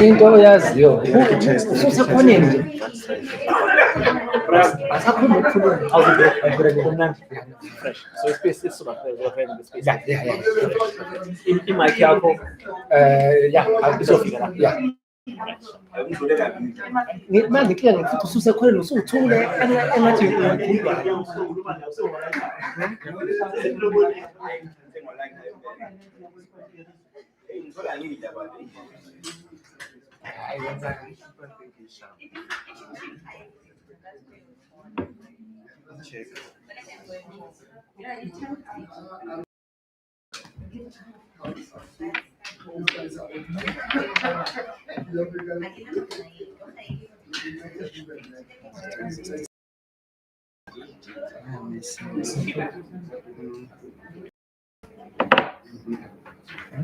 into oyaziyo ususekhona nje asakho nokukhuluma awukumnandi fresh so ispace isuka uzofika ngespace imic yakho yeah izofika la yeah manje kile futhi ususekhona usuthule engathi uyakhuluma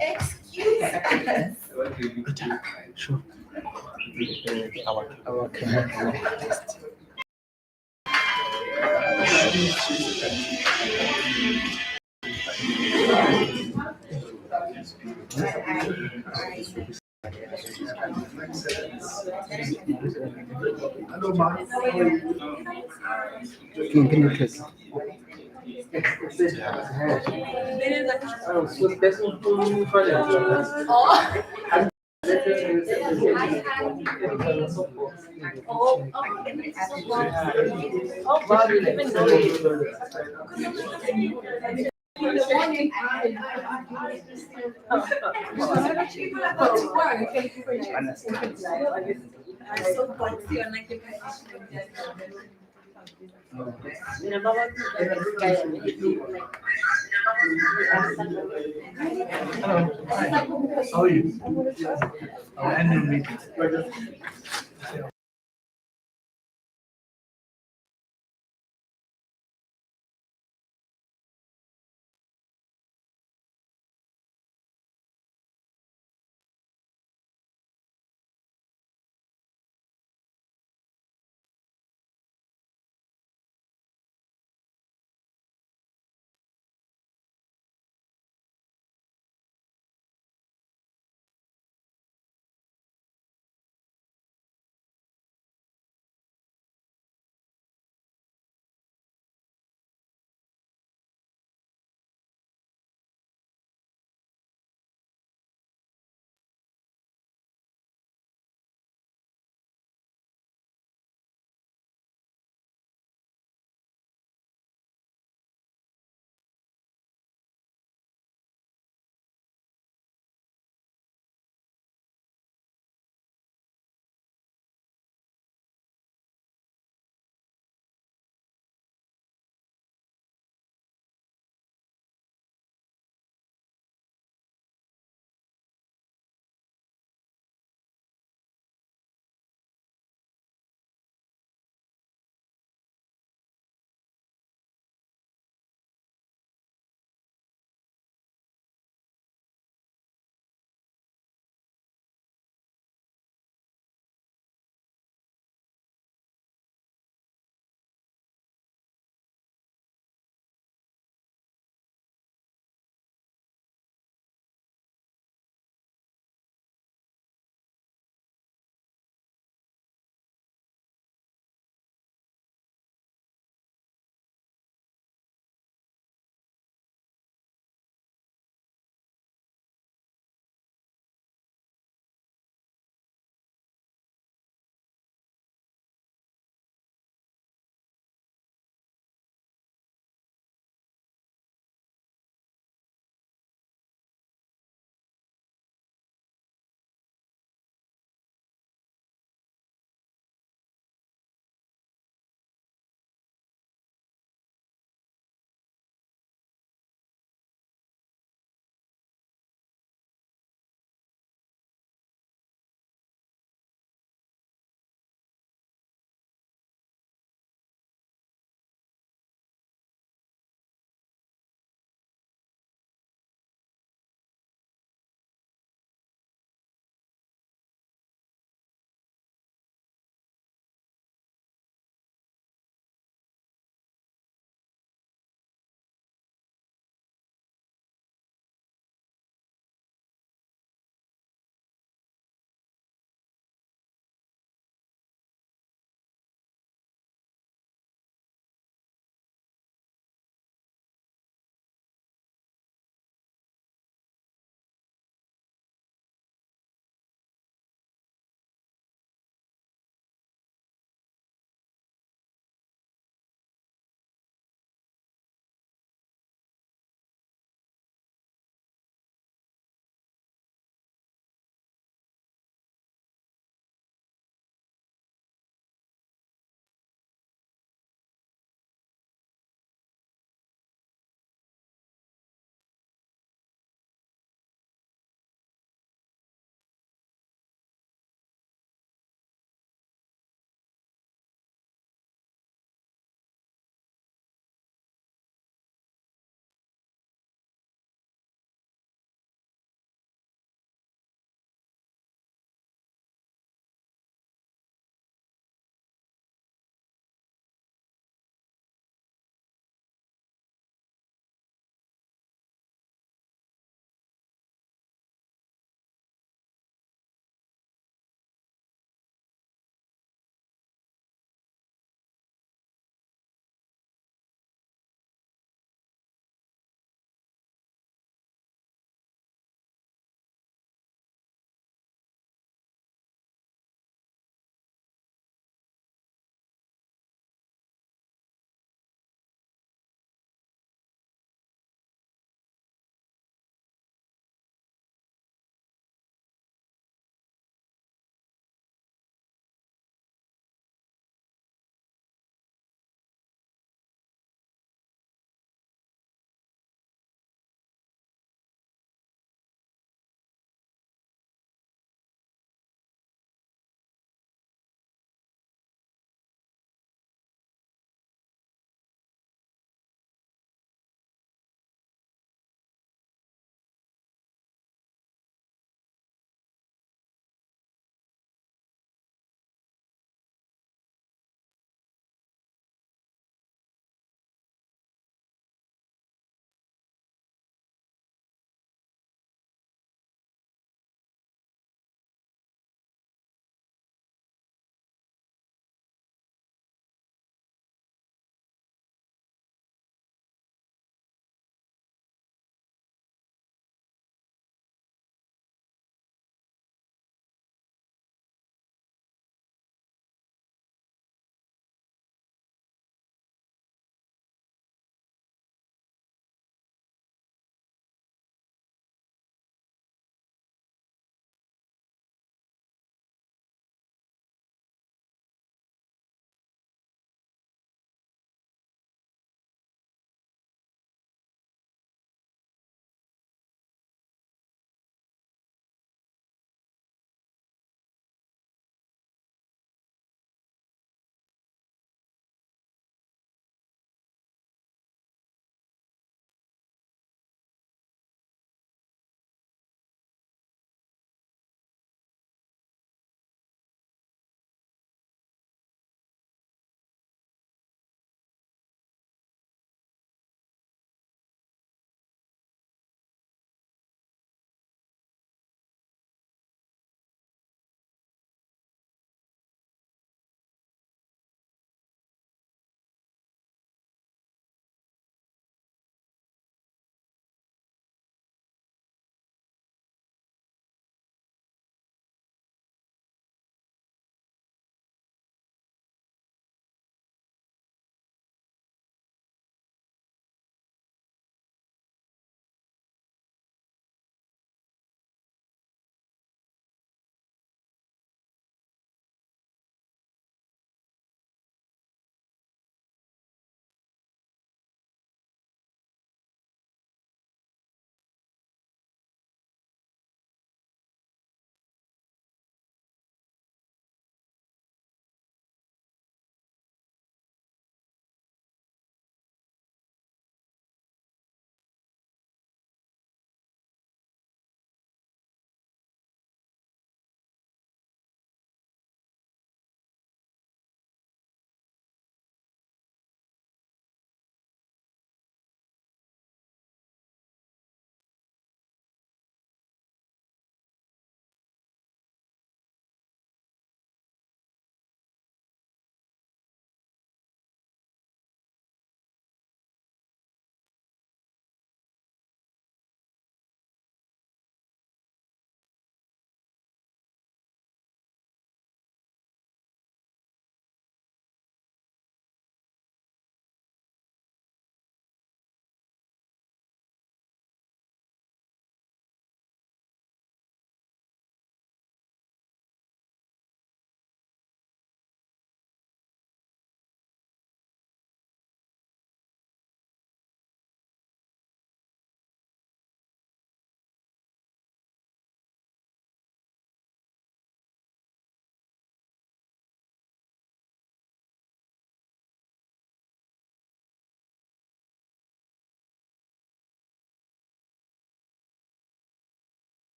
Excuse us. Sure. Our camera test. Can you click? How are you? Our annual meeting.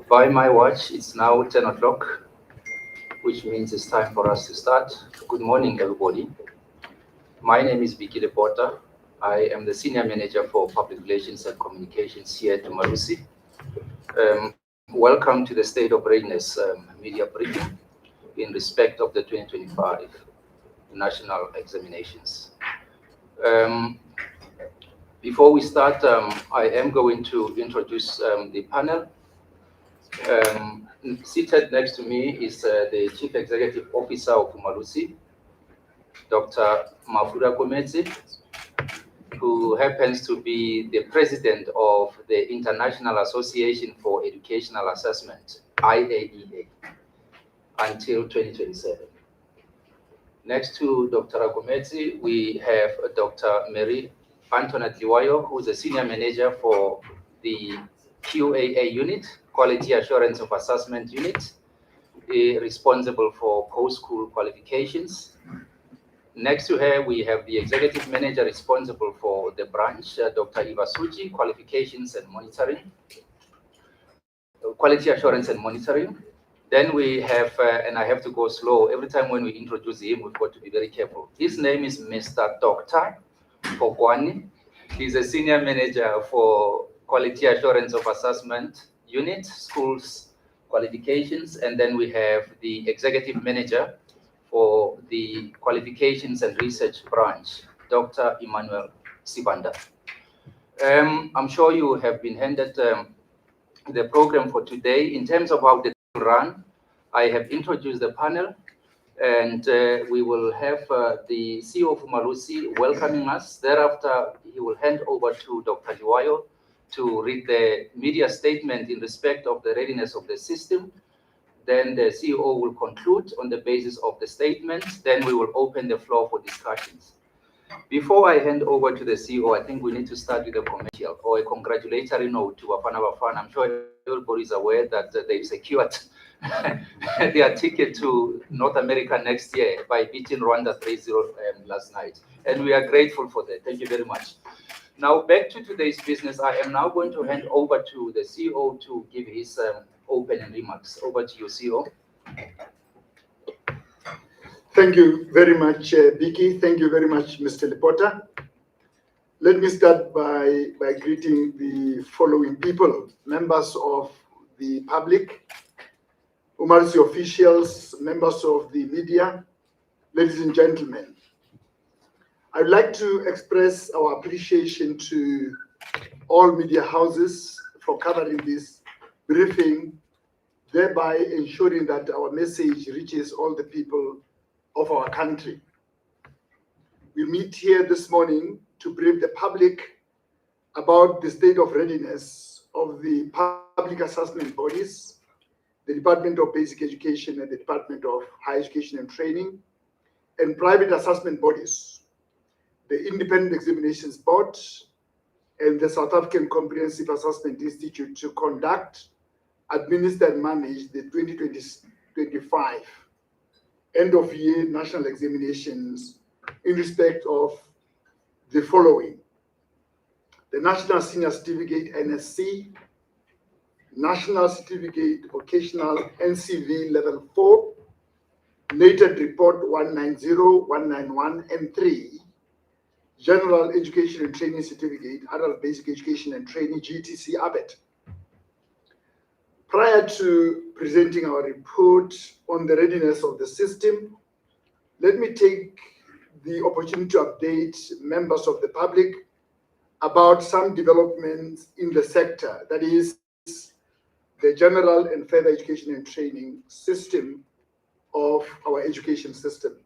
By my watch, it's now 10 o'clock, which means it's time for us to start. Good morning, everybody. My name is Vicky Porter. I am the Senior Manager for Public Relations and Communications here at Umalusi. Welcome to the State of Readiness media briefing in respect of the 2025 national examinations. Before we start, I am going to introduce the panel. Seated next to me is the Chief Executive Officer of Umalusi, Dr. Mafura Gomezi, who happens to be the President of the International Association for Educational Assessment, IAEA, until 2027. Next to Dr. Gomezi, we have Dr. Mary Antoinette Liwayo, who is the Senior Manager for the QAA unit, Quality Assurance of Assessment unit, responsible for post-school qualifications. Next to her, we have the Executive Manager responsible for the branch, Dr. Eva Suji, Qualifications and Monitoring, Quality Assurance and Monitoring. Then we have, and I have to go slow, every time when we introduce him, we've got to be very careful. His name is Mr. Dr. Pogwani. He's a Senior Manager for Quality Assurance of Assessment Unit, Schools Qualifications, and then we have the Executive Manager for the Qualifications and Research Branch, Dr. Emmanuel Sibanda. I'm sure you have been handed the program for today. In terms of how the run, I have introduced the panel, and we will have the CEO of Umalusi welcoming us. Thereafter, he will hand over to Dr. Liwayo to read the media statement in respect of the readiness of the system. Then the CEO will conclude on the basis of the statement. Then we will open the floor for discussions. Before I hand over to the CEO, I think we need to start with a commercial or a congratulatory note to Bafana Bafana. I'm sure everybody is aware that they've secured their ticket to North America next year by beating Rwanda 3-0 last night. And we are grateful for that. Thank you very much. Now, back to today's business. I am now going to hand over to the CEO to give his opening remarks. Over to you, CEO. Thank you very much, Vicky. Thank you very much, Mr. Lipota. Let me start by greeting the following people: members of the public, Umalusi officials, members of the media, ladies and gentlemen. I'd like to express our appreciation to all media houses for covering this briefing, thereby ensuring that our message reaches all the people of our country. We meet here this morning to brief the public about the state of readiness of the public assessment bodies, the Department of Basic Education and the Department of Higher Education and Training, and private assessment bodies, the Independent Examinations Board, and the South African Comprehensive Assessment Institute to conduct, administer, and manage the 2025 end-of-year national examinations in respect of the following: the National Senior Certificate, NSC, National Certificate Vocational NCV Level 4, Nated Report 190, 191, and 3, General Education and Training Certificate, Adult Basic Education and Training, GTC ABET. Prior to presenting our report on the readiness of the system, let me take the opportunity to update members of the public about some developments in the sector, that is, the general and further education and training system of our education system.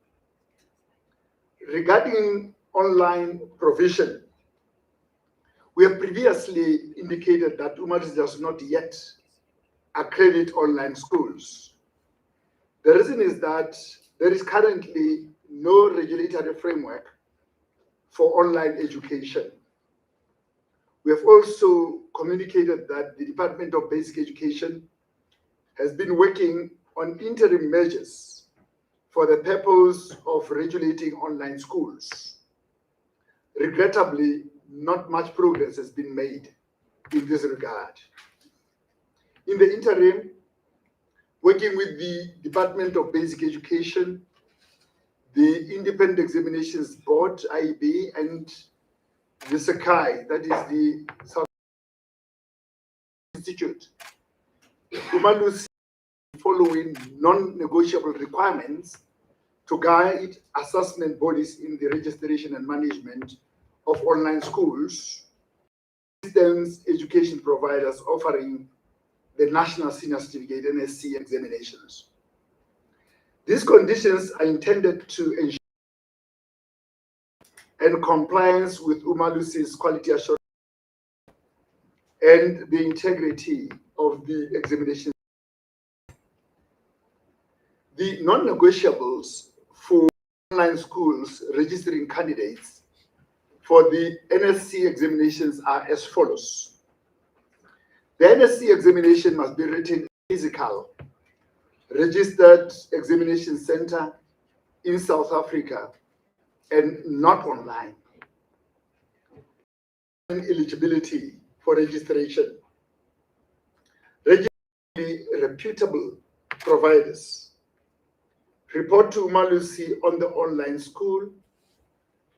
Regarding online provision, we have previously indicated that Umalusi does not yet accredit online schools. The reason is that there is currently no regulatory framework for online education. We have also communicated that the Department of Basic Education has been working on interim measures for the purpose of regulating online schools. Regrettably, not much progress has been made in this regard. In the interim, working with the Department of Basic Education, the Independent Examinations Board, IEB, and the SACAI, that is the South Institute, Umalusi following non-negotiable requirements to guide assessment bodies in the registration and management of online schools, distance education providers offering the National Senior Certificate NSC examinations. These conditions are intended to ensure and compliance with Umalusi's quality assurance and the integrity of the examination. The non-negotiables for online schools registering candidates for the NSC examinations are as follows. The NSC examination must be written physical, registered examination center in South Africa, and not online. Eligibility for registration. Reputable providers. Report to Umalusi on the online school.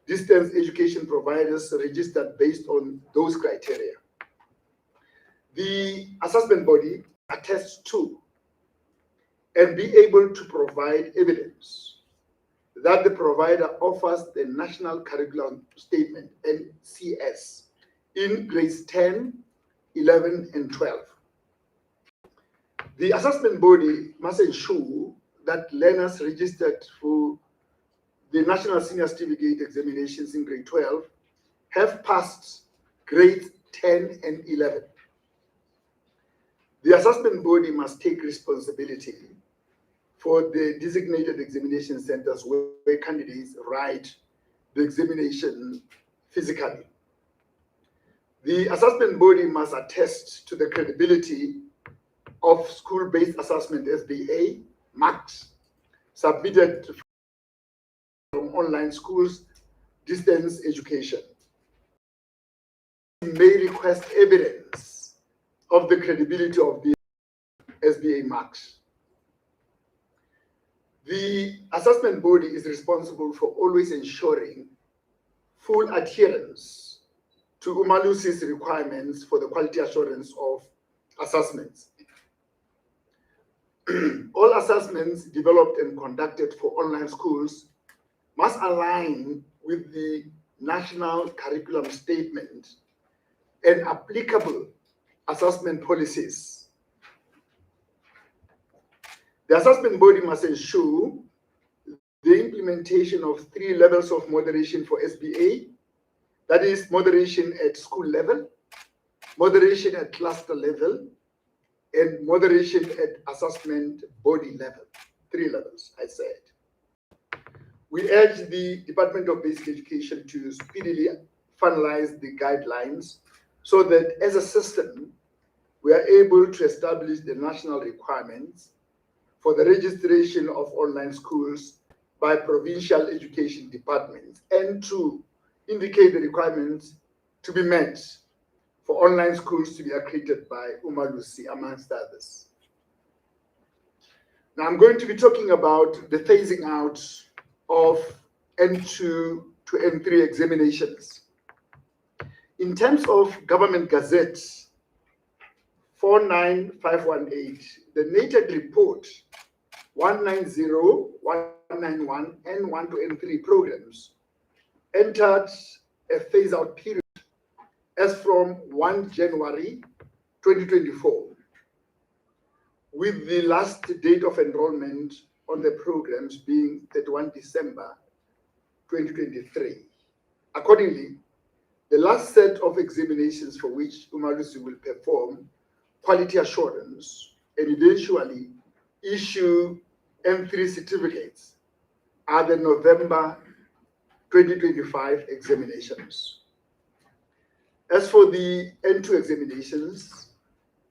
Distance education providers registered based on those criteria. The assessment body attests to and be able to provide evidence that the provider offers the National Curriculum Statement, NCS, in grades 10, 11, and 12. The assessment body must ensure that learners registered for the National Senior Certificate examinations in grade 12 have passed grades 10 and 11. The assessment body must take responsibility for the designated examination centers where candidates write the examination physically. The assessment body must attest to the credibility of school-based assessment SBA marks submitted from online schools, distance education. May request evidence of the credibility of the SBA marks. The assessment body is responsible for always ensuring full adherence to Umalusi's requirements for the quality assurance of assessments. All assessments developed and conducted for online schools must align with the National Curriculum Statement and applicable assessment policies. The assessment body must ensure the implementation of 3 levels of moderation for SBA, that is moderation at school level, moderation at cluster level, and moderation at assessment body level. 3 levels, I said. We urge the Department of Basic Education to speedily finalize the guidelines so that as a system, we are able to establish the national requirements for the registration of online schools by provincial education departments and to indicate the requirements to be met for online schools to be accredited by Umalusi, amongst others. Now I'm going to be talking about the phasing out of N2 to N3 examinations. In terms of Government Gazette 49518, the NATED report 190, 191, N1 to N3 programs entered a phase-out period as from 1 January 2024, with the last date of enrollment on the programs being 31 December 2023. Accordingly, the last set of examinations for which Umalusi will perform quality assurance and eventually issue N3 certificates are the November 2025 examinations. As for the N2 examinations,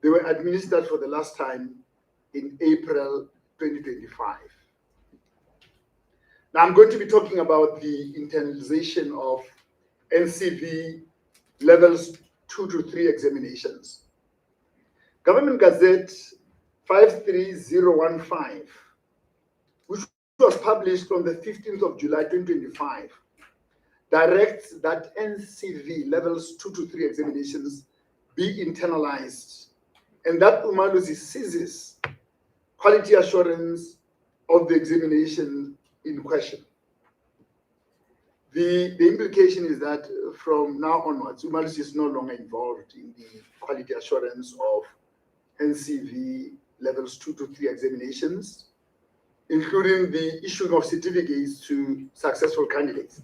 they were administered for the last time in April 2025. Now I'm going to be talking about the internalization of NCV levels 2 to 3 examinations. Government Gazette 53015, which was published on the 15th of July 2025, directs that NCV levels 2 to 3 examinations be internalized and that Umalusi ceases quality assurance of the examination in question. The implication is that from now onwards, Umalusi is no longer involved in the quality assurance of NCV levels 2 to 3 examinations, including the issuing of certificates to successful candidates.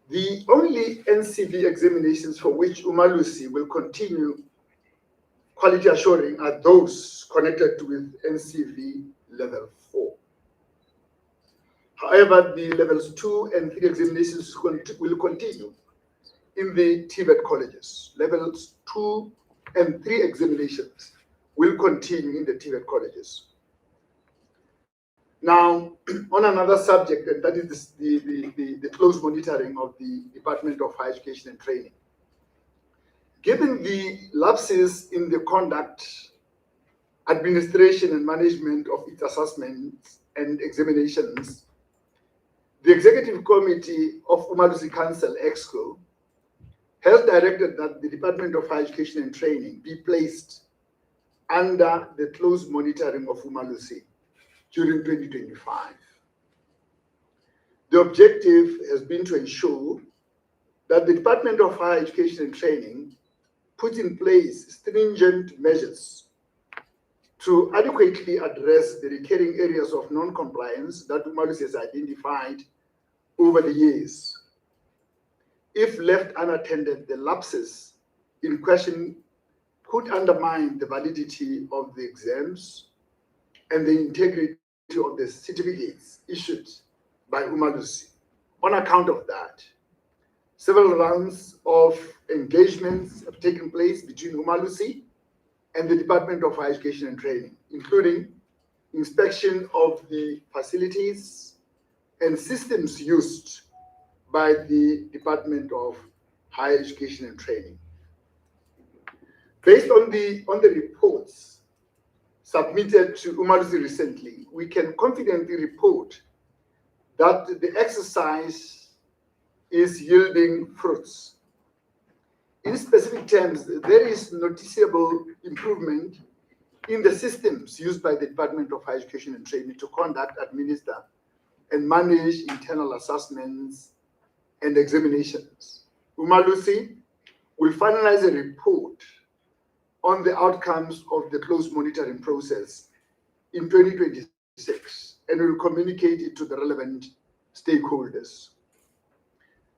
The only NCV examinations for which Umalusi will continue quality assuring are those connected with NCV level 4. However, the levels 2 and 3 examinations will continue in the TVET colleges. Levels 2 and 3 examinations will continue in the TVET colleges. Now, on another subject, and that is the close monitoring of the Department of Higher Education and Training. Given the lapses in the conduct, administration, and management of its assessments and examinations, the Executive Committee of Umalusi Council, EXCO, has directed that the Department of Higher Education and Training be placed under the close monitoring of Umalusi during 2025. The objective has been to ensure that the Department of Higher Education and Training puts in place stringent measures to adequately address the recurring areas of non-compliance that Umalusi has identified over the years. If left unattended, the lapses in question could undermine the validity of the exams and the integrity of the certificates issued by Umalusi. On account of that, several rounds of engagements have taken place between Umalusi and the Department of Higher Education and Training, including inspection of the facilities and systems used by the Department of Higher Education and Training. Based on the reports submitted to Umalusi recently, we can confidently report that the exercise is yielding fruits. In specific terms, there is noticeable improvement in the systems used by the Department of Higher Education and Training to conduct, administer, and manage internal assessments and examinations. Umalusi will finalize a report on the outcomes of the close monitoring process in 2026 and will communicate it to the relevant stakeholders.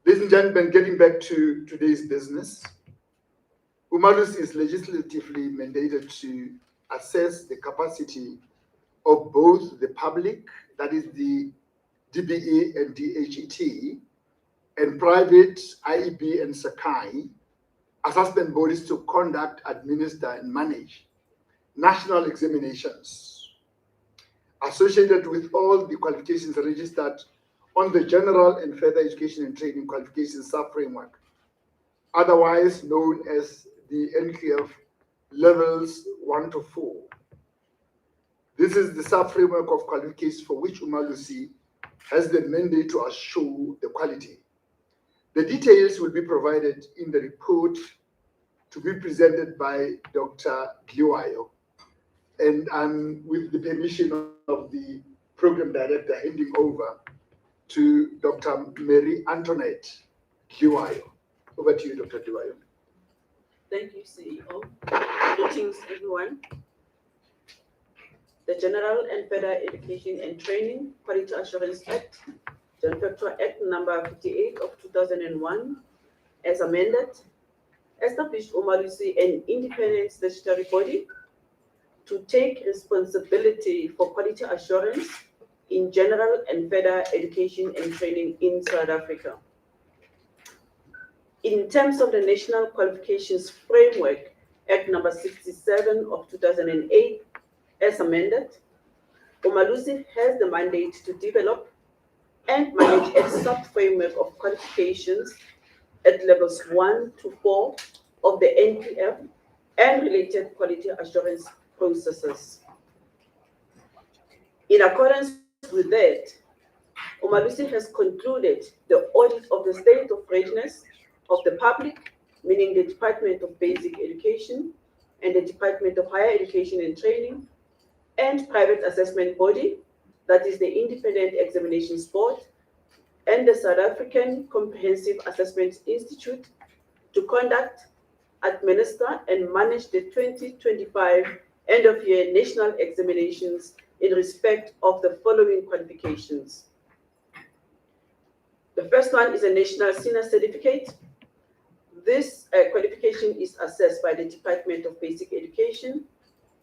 Ladies and gentlemen, getting back to today's business, Umalusi is legislatively mandated to assess the capacity of both the public, that is the DBE and DHET, and private IEB and Sakai assessment bodies to conduct, administer, and manage national examinations associated with all the qualifications registered on the General and Further Education and Training Qualifications Sub-Framework otherwise known as the NQF levels 1 to 4. This is the sub-framework of qualifications for which Umalusi has the mandate to assure the quality. The details will be provided in the report to be presented by Dr. Gliwayo. And I'm, with the permission of the program director, handing over to Dr. Mary Antoinette Gliwayo. Over to you, Dr. Gliwayo. Thank you, CEO. Greetings, everyone. The General and Federal Education and Training Quality Assurance Act, Joint Factor Act number 58 of 2001, as amended, established Umalusi an independent statutory body to take responsibility for quality assurance in general and federal education and training in South Africa. In terms of the National Qualifications Framework, Act number 67 of 2008, as amended, Umalusi has the mandate to develop and manage a sub-framework of qualifications at levels 1 to 4 of the NQF and related quality assurance processes. In accordance with that, Umalusi has concluded the audit of the state of readiness of the public, meaning the Department of Basic Education and the Department of Higher Education and Training, and private assessment body, that is the Independent Examinations Board, and the South African Comprehensive Assessment Institute, to conduct, administer, and manage the 2025 end-of-year national examinations in respect of the following qualifications. The first one is a National Senior Certificate. This qualification is assessed by the Department of Basic Education,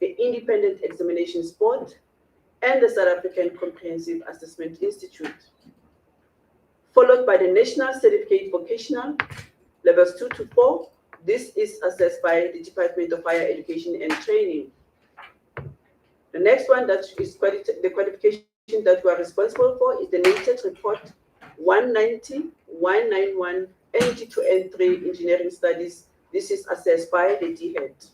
the Independent Examinations Board, and the South African Comprehensive Assessment Institute. Followed by the National Certificate Vocational, levels 2 to 4. This is assessed by the Department of Higher Education and Training. The next one that is the qualification that we are responsible for is the NATED Report 190, 191, NG2 and 3 Engineering Studies. This is assessed by the DHET.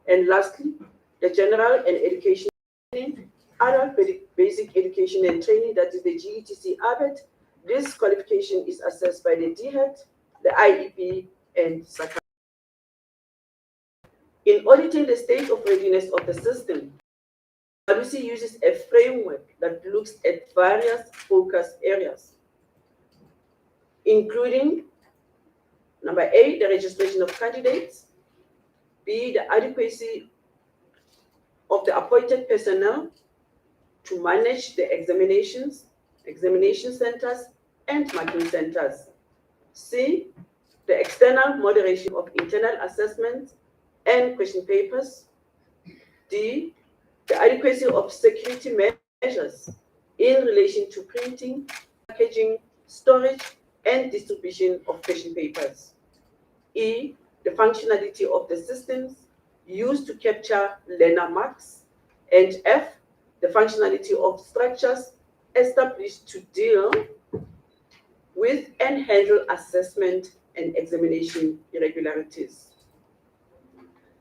And lastly, the General and Education Training, Adult Basic Education and Training, that is the GETC ABET. This qualification is assessed by the DHET, the IEP, and SACA. In auditing the state of readiness of the system, Umalusi uses a framework that looks at various focus areas, including number A, the registration of candidates, B, the adequacy of the appointed personnel to manage the examinations, examination centers, and marking centers, C, the external moderation of internal assessments and question papers, D, the adequacy of security measures in relation to printing, packaging, storage, and distribution of question papers, E, the functionality of the systems used to capture learner marks, and F, the functionality of structures established to deal with and handle assessment and examination irregularities.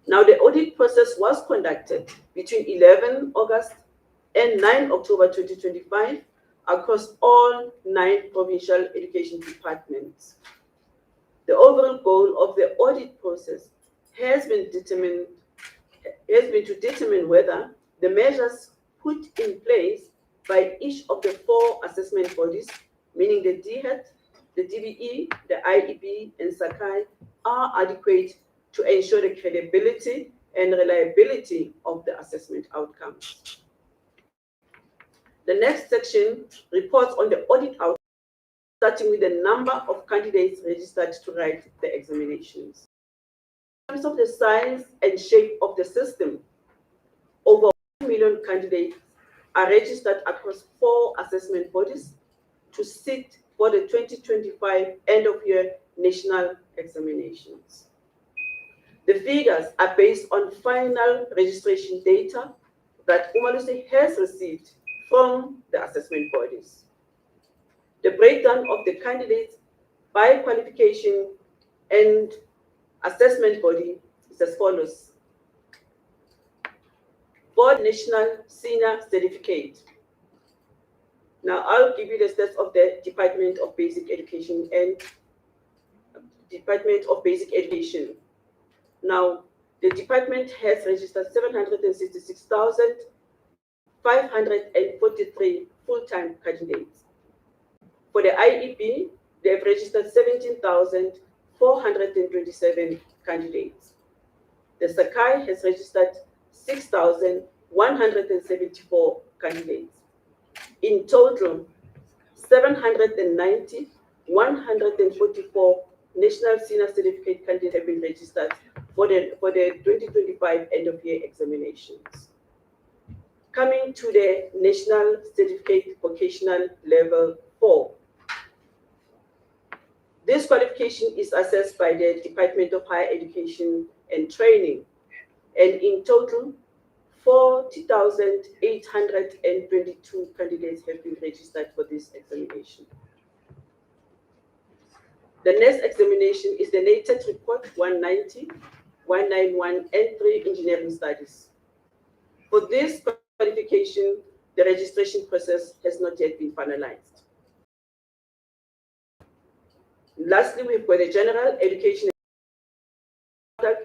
Now, the audit process was conducted between 11 August and 9 October 2025 across all 9 provincial education departments. The overall goal of the audit process has been to determine whether the measures put in place by each of the 4 assessment bodies, meaning the DHET, the DBE, the IEB, and Sakai, are adequate to ensure the credibility and reliability of the assessment outcomes. The next section reports on the audit outcomes, starting with the number of candidates registered to write the examinations. In terms of the size and shape of the system, over 1 million candidates are registered across 4 assessment bodies to sit for the 2025 end-of-year national examinations. The figures are based on final registration data that Umalusi has received from the assessment bodies. The breakdown of the candidates by qualification and assessment body is as follows. Board National Senior Certificate. Now, I'll give you the stats of the Department of Basic Education and Department of Basic Education. Now, the department has registered 766,543 full-time candidates. For the IEP, they have registered 17,427 candidates. The Sakai has registered 6,174 candidates. In total, 790,144 National Senior Certificate candidates have been registered for the 2025 end-of-year examinations. Coming to the National Certificate Vocational Level 4. This qualification is assessed by the Department of Higher Education and Training, and in total, 40,822 candidates have been registered for this examination. The next examination is the NATED Report 190, 191, and 3 Engineering Studies. For this qualification, the registration process has not yet been finalized. Lastly, we've got the General Education,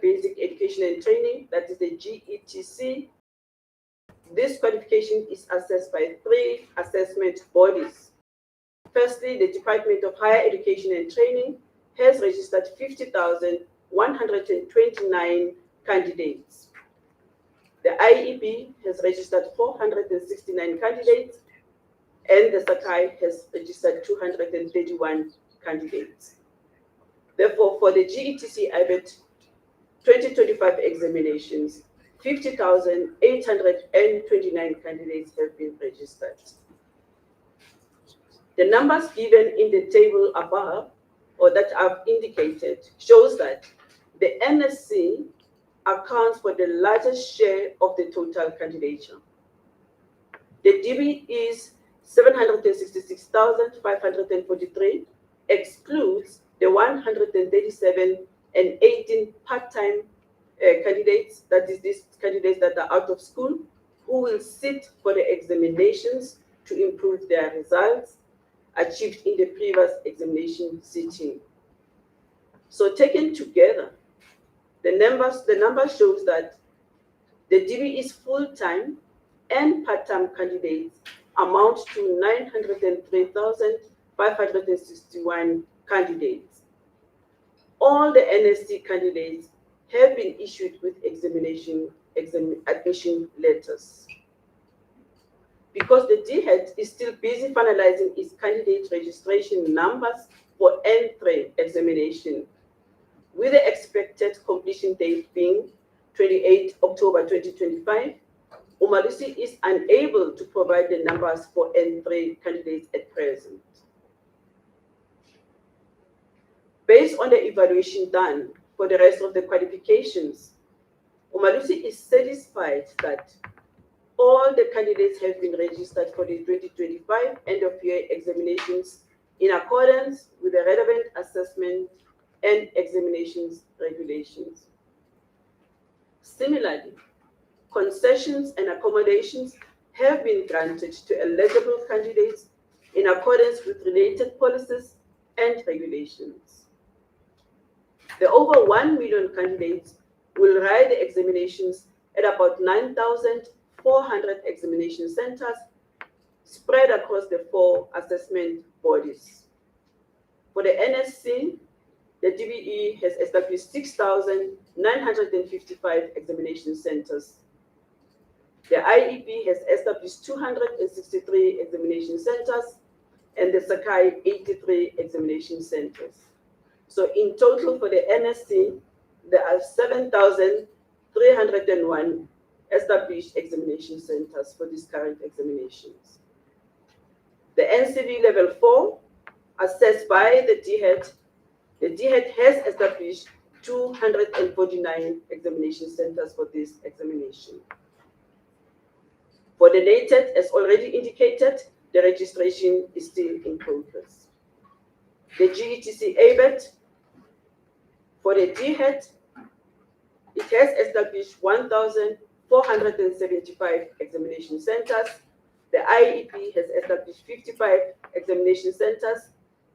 Basic Education and Training, that is the GETC. This qualification is assessed by 3 assessment bodies. Firstly, the Department of Higher Education and Training has registered 50,129 candidates. The IEB has registered 469 candidates, and the Sakai has registered 231 candidates. Therefore, for the GETC IBET 2025 examinations, 50,829 candidates have been registered. The numbers given in the table above, or that I've indicated, shows that the NSC accounts for the largest share of the total candidature. The DB is 766,543, excludes the 137 and 18 part-time candidates, that is, these candidates that are out of school, who will sit for the examinations to improve their results achieved in the previous examination sitting. So taken together, the number shows that the DB is full-time and part-time candidates amount to 903,561 candidates. All the NSC candidates have been issued with admission letters. Because the DHET is still busy finalizing its candidate registration numbers for N3 examination, with the expected completion date being 28 October 2025, Umalusi is unable to provide the numbers for N3 candidates at present. Based on the evaluation done for the rest of the qualifications, Umalusi is satisfied that all the candidates have been registered for the 2025 end-of-year examinations in accordance with the relevant assessment and examinations regulations. Similarly, concessions and accommodations have been granted to eligible candidates in accordance with related policies and regulations. The over 1 million candidates will write the examinations at about 9,400 examination centers spread across the 4 assessment bodies. For the NSC, the DBE has established 6,955 examination centers. The IEP has established 263 examination centers, and the Sakai 83 examination centers. So in total for the NSC, there are 7,301 established examination centers for these current examinations. The NCV level 4, assessed by the DHET has established 249 examination centers for this examination. For the NATED, as already indicated, the registration is still in progress. The GETC ABET, For the DHET, it has established 1,475 examination centers. The IEP has established 55 examination centers,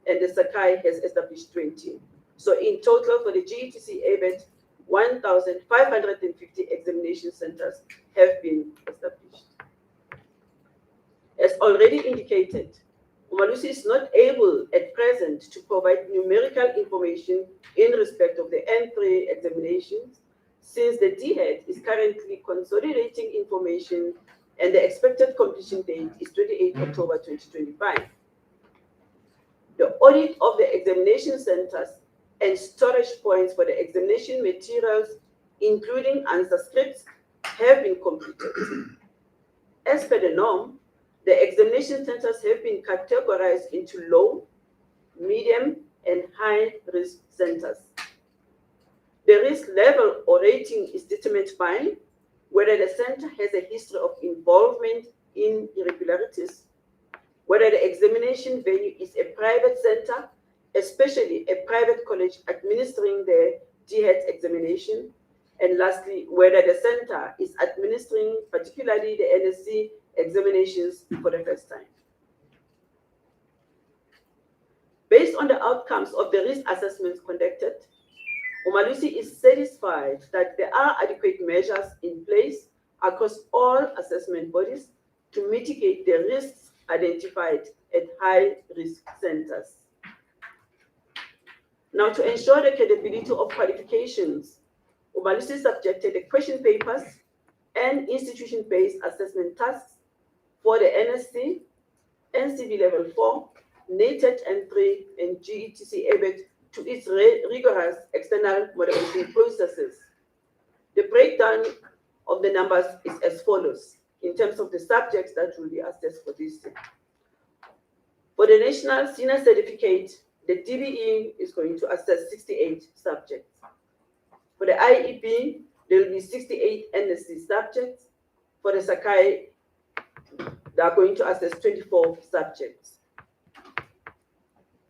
and the Sakai has established 20. So in total for the GETC ABET, 1,550 examination centers have been established. As already indicated, Umalusi is not able at present to provide numerical information in respect of the N3 examinations, since the DHET is currently consolidating information and the expected completion date is 28 October 2025. The audit of the examination centers and storage points for the examination materials, including answer scripts, have been completed. As per the norm, the examination centers have been categorized into low, medium, and high risk centers. The risk level or rating is determined by whether the center has a history of involvement in irregularities, whether the examination venue is a private center, especially a private college administering the DHET examination, and lastly, whether the center is administering particularly the NSC examinations for the first time. Based on the outcomes of the risk assessments conducted, Umalusi is satisfied that there are adequate measures in place across all assessment bodies to mitigate the risks identified at high-risk centers. Now, to ensure the credibility of qualifications, Umalusi subjected the question papers and institution-based assessment tasks for the NSC, NCB Level 4, NATED N3, and GETC ABET to its rigorous external moderation processes. The breakdown of the numbers is as follows in terms of the subjects that will be assessed for this year. For the National Senior Certificate, the DBE is going to assess 68 subjects. For the IEP, there will be 68 NSC subjects. For the Sakai, they are going to assess 24 subjects.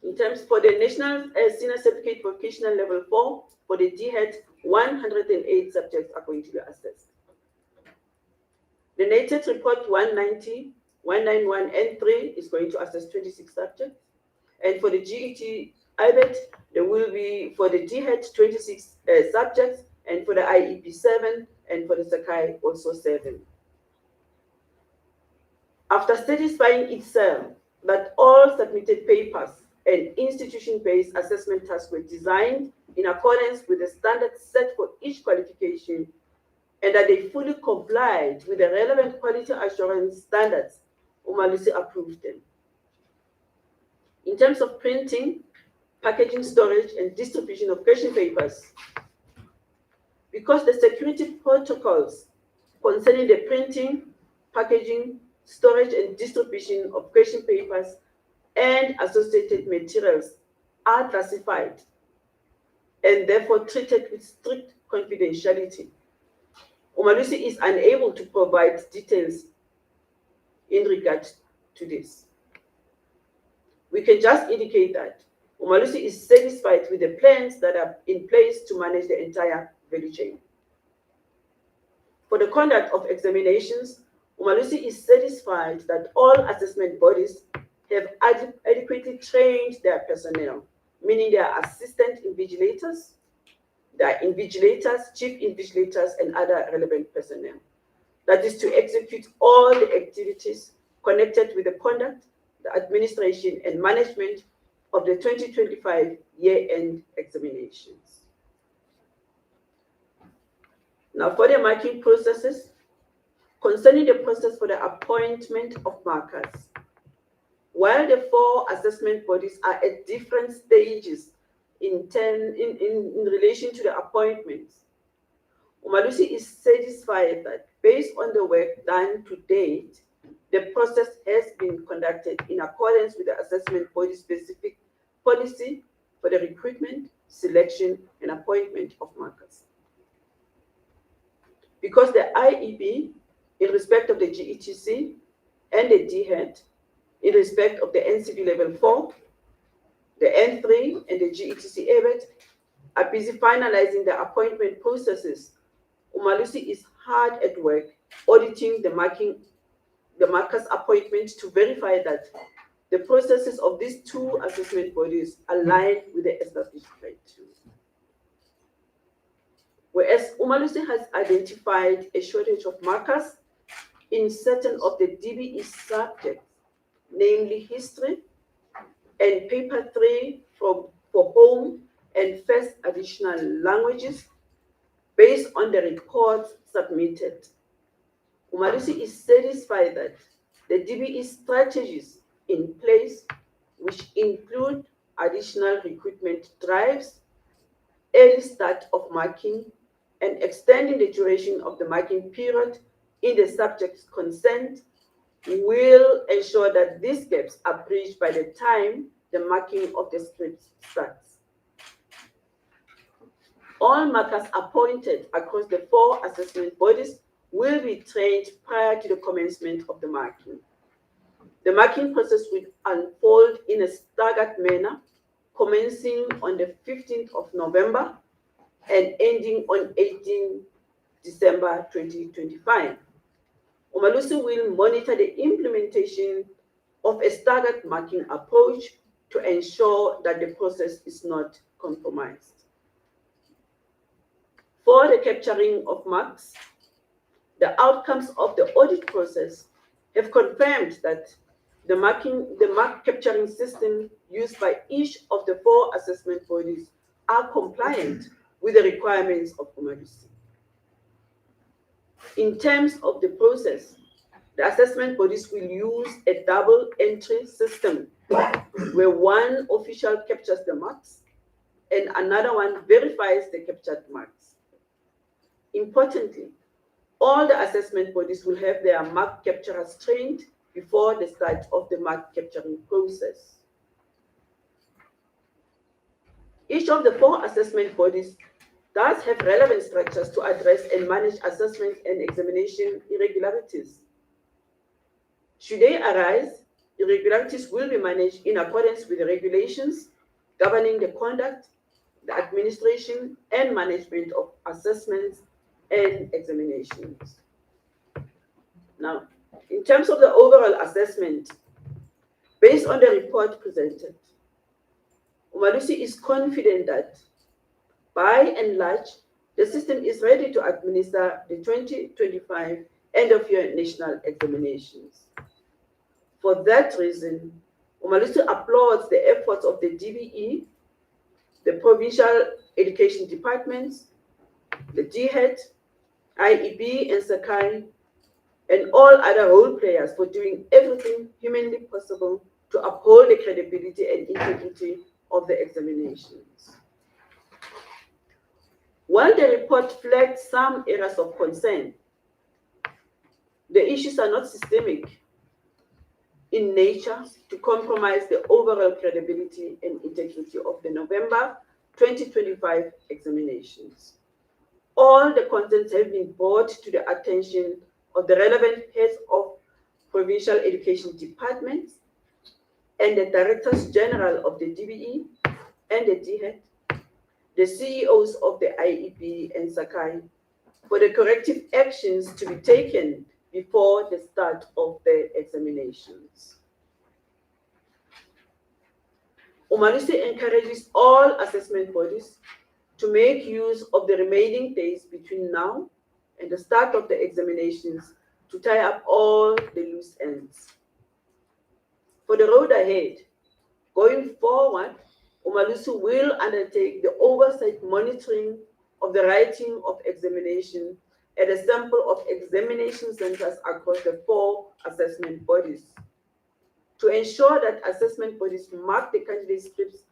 In terms for the National Senior Certificate Vocational Level 4, for the DHET, 108 subjects are going to be assessed. The NATED Report 190, 191, and 3 is going to assess 26 subjects. And for the GET IBET, there will be, for the DHET, 26 subjects, and for the IEP, 7, and for the Sakai, also 7. After satisfying itself that all submitted papers and institution-based assessment tasks were designed in accordance with the standards set for each qualification, and that they fully complied with the relevant quality assurance standards, Umalusi approved them. In terms of printing, packaging, storage, and distribution of question papers, because the security protocols concerning the printing, packaging, storage, and distribution of question papers and associated materials are classified and therefore treated with strict confidentiality, Umalusi is unable to provide details in regard to this. We can just indicate that Umalusi is satisfied with the plans that are in place to manage the entire value chain. For the conduct of examinations, Umalusi is satisfied that all assessment bodies have adequately trained their personnel, meaning their assistant invigilators, their invigilators, chief invigilators, and other relevant personnel. That is to execute all the activities connected with the conduct, the administration, and management of the 2025 year-end examinations. Now, for the marking processes, concerning the process for the appointment of markers, while the 4 assessment bodies are at different stages in relation to the appointments, Umalusi is satisfied that based on the work done to date, the process has been conducted in accordance with the assessment body specific policy for the recruitment, selection, and appointment of markers. Because the IEB, in respect of the GETC, and the DHET, in respect of the NCB Level 4, the N3, and the GETC ABET, are busy finalizing the appointment processes, Umalusi is hard at work auditing the markers' appointment to verify that the processes of these two assessment bodies align with the established criteria. Whereas Umalusi has identified a shortage of markers in certain of the DBE subjects, namely history and paper 3 for home and first additional languages, based on the reports submitted. Umalusi is satisfied that the DBE strategies in place, which include additional recruitment drives, early start of marking, and extending the duration of the marking period in the subject's consent, will ensure that these gaps are bridged by the time the marking of the scripts starts. All markers appointed across the 4 assessment bodies will be trained prior to the commencement of the marking. The marking process will unfold in a staggered manner, commencing on the 15th of November and ending on 18 December 2025. Umalusi will monitor the implementation of a staggered marking approach to ensure that the process is not compromised. For the capturing of marks, the outcomes of the audit process have confirmed that the mark capturing system used by each of the 4 assessment bodies are compliant with the requirements of Umalusi. In terms of the process, the assessment bodies will use a double entry system where one official captures the marks and another one verifies the captured marks. Importantly, all the assessment bodies will have their mark capturers trained before the start of the mark capturing process. Each of the 4 assessment bodies does have relevant structures to address and manage assessment and examination irregularities. Should they arise, irregularities will be managed in accordance with the regulations governing the conduct, the administration, and management of assessments and examinations. Now, in terms of the overall assessment, based on the report presented, Umalusi is confident that, by and large, the system is ready to administer the 2025 end-of-year national examinations. For that reason, Umalusi applauds the efforts of the DBE, the provincial education departments, the DHET, IEB, and Sakai, and all other role players for doing everything humanly possible to uphold the credibility and integrity of the examinations. While the report flagged some areas of concern, the issues are not systemic in nature to compromise the overall credibility and integrity of the November 2025 examinations. All the contents have been brought to the attention of the relevant heads of provincial education departments and the directors general of the DBE and the DHET, the CEOs of the IEB and Sakai, for the corrective actions to be taken before the start of the examinations. Umalusi encourages all assessment bodies to make use of the remaining days between now and the start of the examinations to tie up all the loose ends. For the road ahead, going forward, Umalusi will undertake the oversight monitoring of the writing of examination at a sample of examination centers across the 4 assessment bodies to ensure that assessment bodies mark the candidate scripts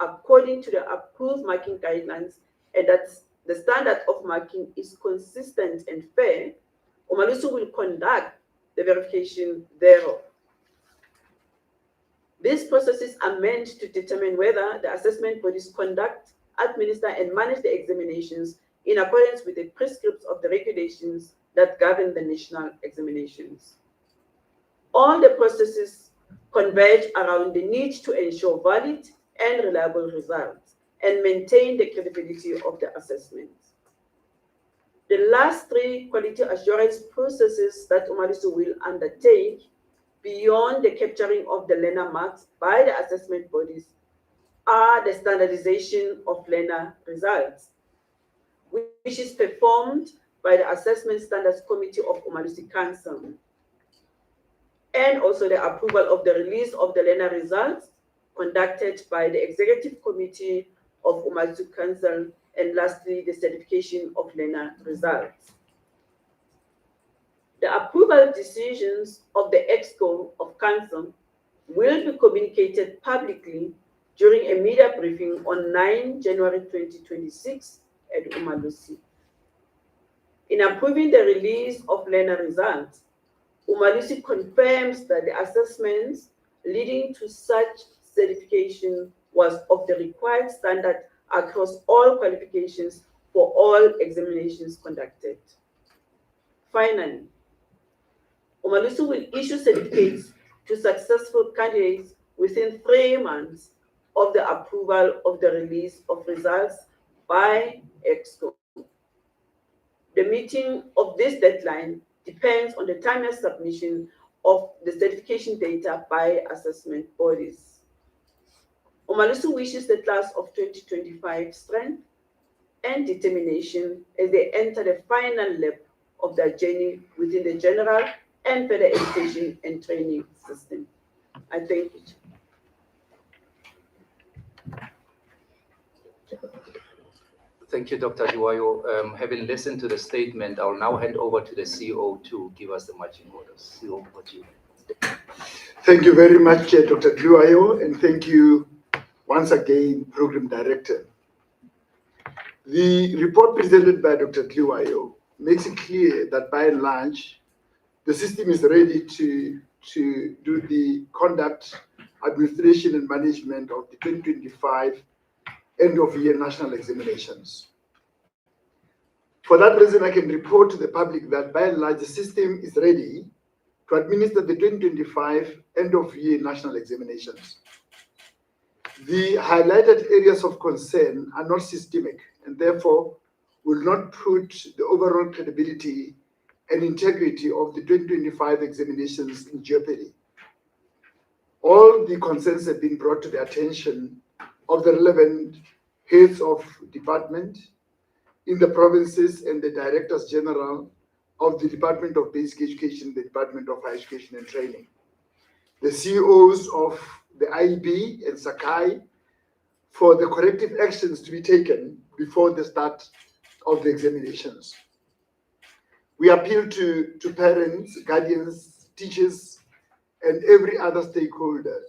according to the approved marking guidelines and that the standard of marking is consistent and fair. Umalusi will conduct the verification thereof. These processes are meant to determine whether the assessment bodies conduct, administer, and manage the examinations in accordance with the prescripts of the regulations that govern the national examinations. All the processes converge around the need to ensure valid and reliable results and maintain the credibility of the assessment. The last three quality assurance processes that Umalusi will undertake beyond the capturing of the learner marks by the assessment bodies are the standardization of learner results, which is performed by the Assessment Standards Committee of Umalusi Council, and also the approval of the release of the learner results conducted by the Executive Committee of Umalusi Council, and lastly, the certification of learner results. The approval decisions of the EXCO of Council will be communicated publicly during a media briefing on 9 January 2026 at Umalusi. In approving the release of learner results, Umalusi confirms that the assessments leading to such certification was of the required standard across all qualifications for all examinations conducted. Finally, Umalusi will issue certificates to successful candidates within 3 months of the approval of the release of results by EXCO. The meeting of this deadline depends on the timely submission of the certification data by assessment bodies. Umalusi wishes the class of 2025 strength and determination as they enter the final lap of their journey within the general and further education and training system. I thank you. Thank you, Dr. Liwayo. Having listened to the statement, I'll now hand over to the CEO to give us the marching orders. CEO, over to you. Thank you very much, Dr. Liwayo, and thank you once again, Program Director. The report presented by Dr. Liwayo makes it clear that by and large, the system is ready to do the conduct, administration, and management of the 2025 end-of-year national examinations. For that reason, I can report to the public that by and large, the system is ready to administer the 2025 end-of-year national examinations. The highlighted areas of concern are not systemic and therefore will not put the overall credibility and integrity of the 2025 examinations in jeopardy. All the concerns have been brought to the attention of the relevant heads of department in the provinces and the Directors General of the Department of Basic Education, the Department of Higher Education and Training, the CEOs of the IEB and Sakai, for the corrective actions to be taken before the start of the examinations. We appeal to parents, guardians, teachers, and every other stakeholder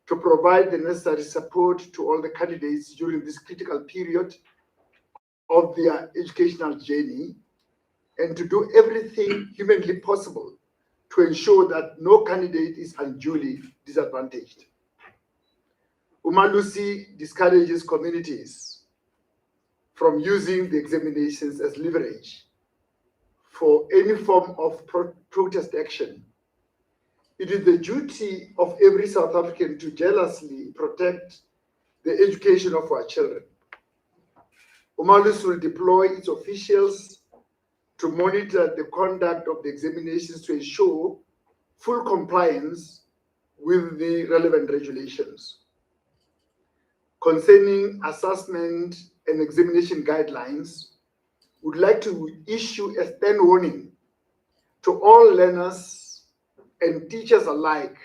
to provide the necessary support to all the candidates during this critical period of their educational journey, and to do everything humanly possible to ensure that no candidate is unduly disadvantaged. Umalusi discourages communities from using the examinations as leverage for any form of protest action. It is the duty of every South African to jealously protect the education of our children. Umalusi will deploy its officials to monitor the conduct of the examinations to ensure full compliance with the relevant regulations. Concerning assessment and examination guidelines, would like to issue a stern warning to all learners and teachers alike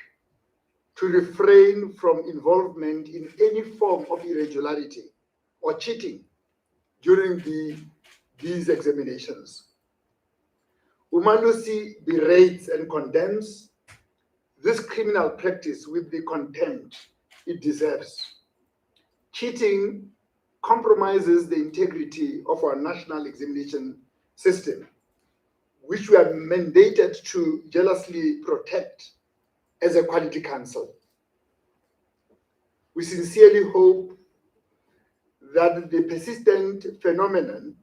to refrain from involvement in any form of irregularity or cheating during these examinations. Umalusi berates and condemns this criminal practice with the contempt it deserves. Cheating compromises the integrity of our national examination system, which we are mandated to jealously protect as a quality council. We sincerely hope that the persistent phenomenon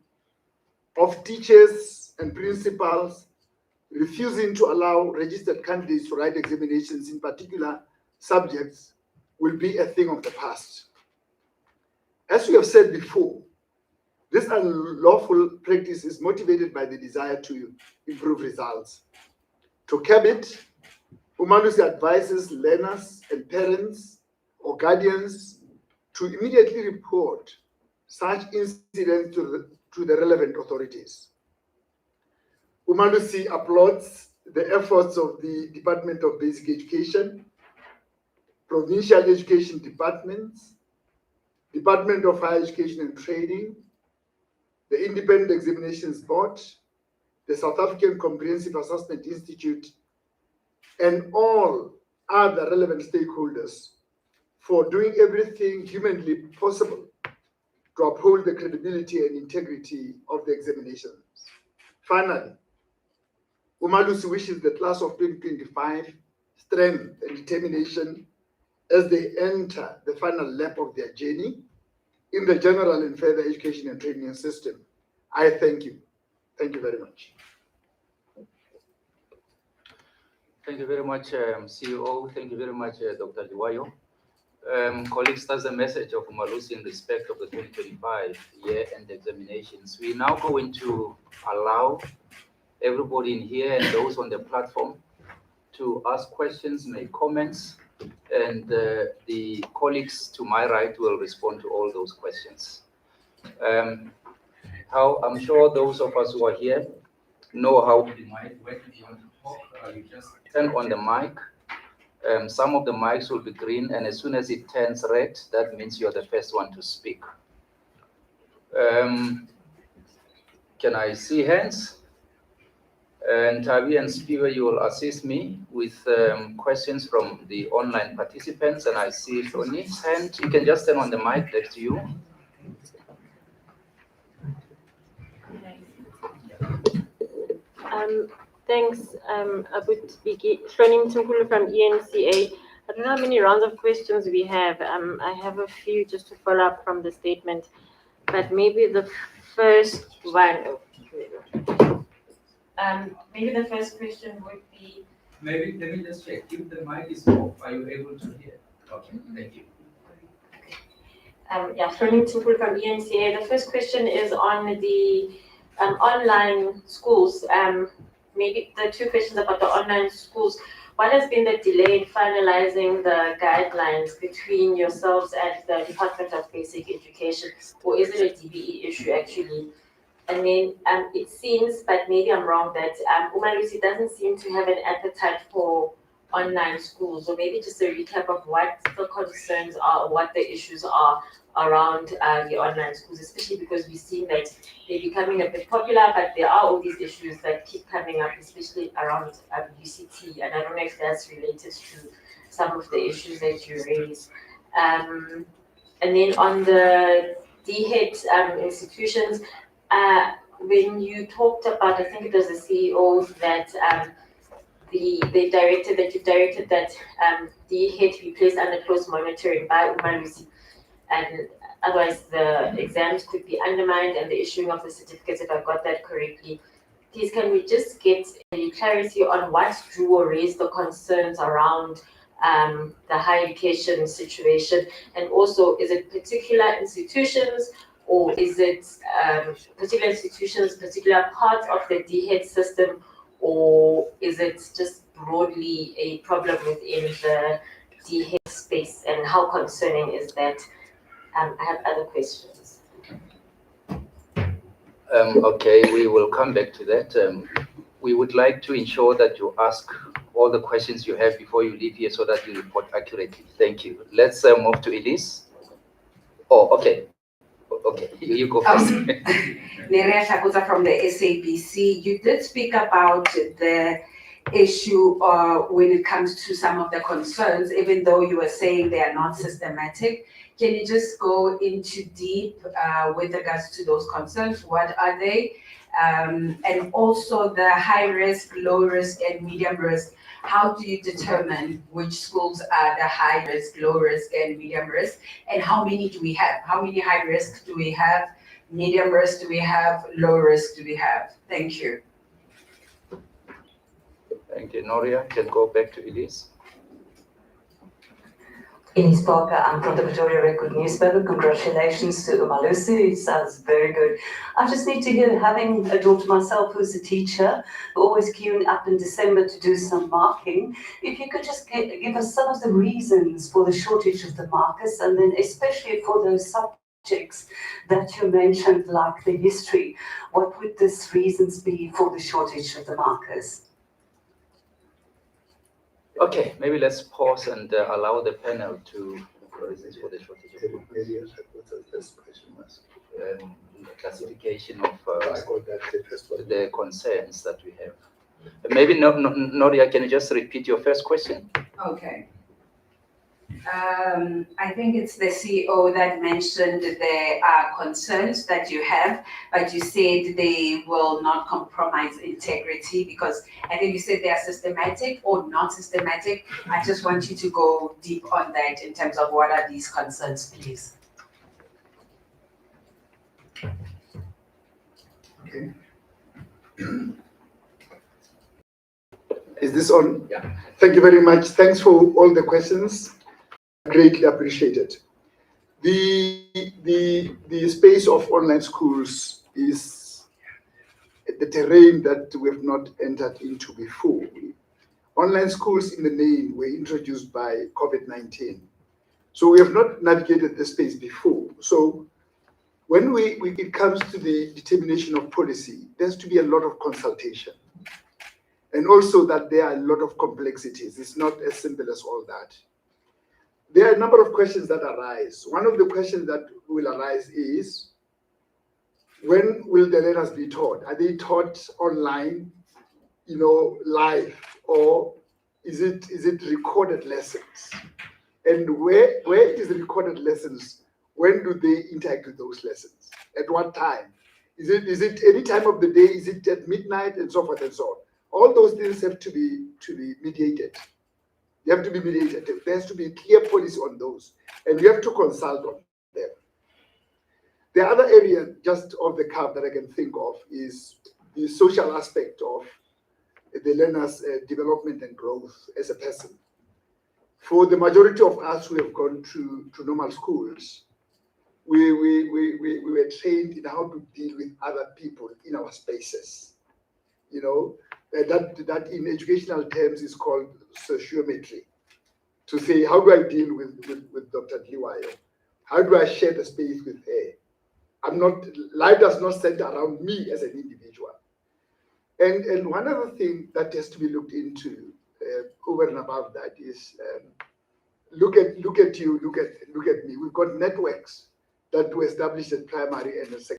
of teachers and principals refusing to allow registered candidates to write examinations in particular subjects will be a thing of the past. As we have said before, this unlawful practice is motivated by the desire to improve results. To curb it, Umalusi advises learners and parents or guardians to immediately report such incidents to the relevant authorities. Umalusi applauds the efforts of the Department of Basic Education, provincial education departments, Department of Higher Education and Training, the Independent Examinations Board, the South African Comprehensive Assessment Institute, and all other relevant stakeholders for doing everything humanly possible to uphold the credibility and integrity of the examinations. Finally, Umalusi wishes the class of 2025 strength and determination as they enter the final lap of their journey in the general and further education and training system. I thank you. Thank you very much. Thank you very much, CEO. Thank you very much, Dr. Liwayo. Colleagues, that's the message of Umalusi in respect of the 2025 year-end examinations. We are now going to allow everybody in here and those on the platform to ask questions, make comments, and the colleagues to my right will respond to all those questions. I'm sure those of us who are here know how the mic works. If you want to talk, you just turn on the mic. Some of the mics will be green, and as soon as it turns red, that means you're the first one to speak. Can I see hands? And Tavi and Spiva, you will assist me with questions from the online participants. And I see Shoni's hand. You can just turn on the mic next to you. Thanks, Abut Biki. Shoni Mtunkulu from ENCA. I don't know how many rounds of questions we have. I have a few just to follow up from the statement, but maybe the first one. Maybe the first question would be. Maybe let me just check. If the mic is off, are you able to hear? Okay, thank you. Yeah, Shoni Mtunkulu from ENCA. The first question is on the online schools. Maybe the two questions about the online schools. What has been the delay in finalizing the guidelines between yourselves and the Department of Basic Education? Or is it a DBE issue actually? And then it seems, but maybe I'm wrong, that Umalusi doesn't seem to have an appetite for online schools. So maybe just a recap of what the concerns are, or what the issues are around the online schools, especially because we've seen that they're becoming a bit popular, but there are all these issues that keep coming up, especially around UCT, and I don't know if that's related to some of the issues that you raised. And then on the DHET institutions, when you talked about, I think it was the CEO that you've directed that DHET be placed under close monitoring by Umalusi, and otherwise the exams could be undermined and the issuing of the certificates, if I got that correctly. Please, can we just get a clarity on what drew or raised the concerns around the higher education situation? And also, is it particular institutions, or is it particular institutions, particular parts of the DHET system, or is it just broadly a problem within the DHET space, and how concerning is that? I have other questions. Okay, we will come back to that. We would like to ensure that you ask all the questions you have before you leave here so that you report accurately. Thank you. Let's move to Elise. Oh, okay. Okay, you go first. Nerea Shakuza from the SABC. You did speak about the issue when it comes to some of the concerns, even though you were saying they are not systematic. Can you just go into deep with regards to those concerns? What are they? And also the high risk, low risk, and medium risk. How do you determine which schools are the high risk, low risk, and medium risk? And how many do we have? How many high risk do we have? Medium risk do we have? Low risk do we have? Thank you. Thank you, Noria. Can go back to Elise. Ines Parker, I'm from the Pretoria Record newspaper. Congratulations to Umalusi. It sounds very good. I just need to hear, having a daughter myself who's a teacher, always queuing up in December to do some marking, if you could just give us some of the reasons for the shortage of the markers, and then especially for those subjects that you mentioned, like the history, what would these reasons be for the shortage of the markers? Okay, maybe let's pause and allow the panel to reasons for the shortage of classification of the concerns that we have. Maybe Noria, can you just repeat your first question? Okay. I think it's the CEO that mentioned there are concerns that you have, but you said they will not compromise integrity, because I think you said they are systematic or not systematic. I just want you to go deep on that in terms of what are these concerns, please. Okay. Is this on? Yeah. Thank you very much. Thanks for all the questions. Greatly appreciated. The space of online schools is the terrain that we have not entered into before. Online schools in the main were introduced by COVID-19. So we have not navigated the space before. So when it comes to the determination of policy, there's to be a lot of consultation. And also that there are a lot of complexities. It's not as simple as all that. There are a number of questions that arise. One of the questions that will arise is, when will the learners be taught? Are they taught online, live, or is it recorded lessons? And where is the recorded lessons? When do they interact with those lessons? At what time? Is it any time of the day? Is it at midnight, and so forth and so on? All those things have to be mediated. They have to be mediated. There has to be a clear policy on those, and we have to consult on them. The other area just off the cuff that I can think of is the social aspect of the learner's development and growth as a person. For the majority of us who have gone to normal schools, we were trained in how to deal with other people in our spaces. That in educational terms is called sociometry. To say, how do I deal with Dr. Liwayo? How do I share the space with her? Life does not center around me as an individual. And one other thing that has to be looked into over and above that is, look at you, look at me. We've got networks that were established at primary and secondary.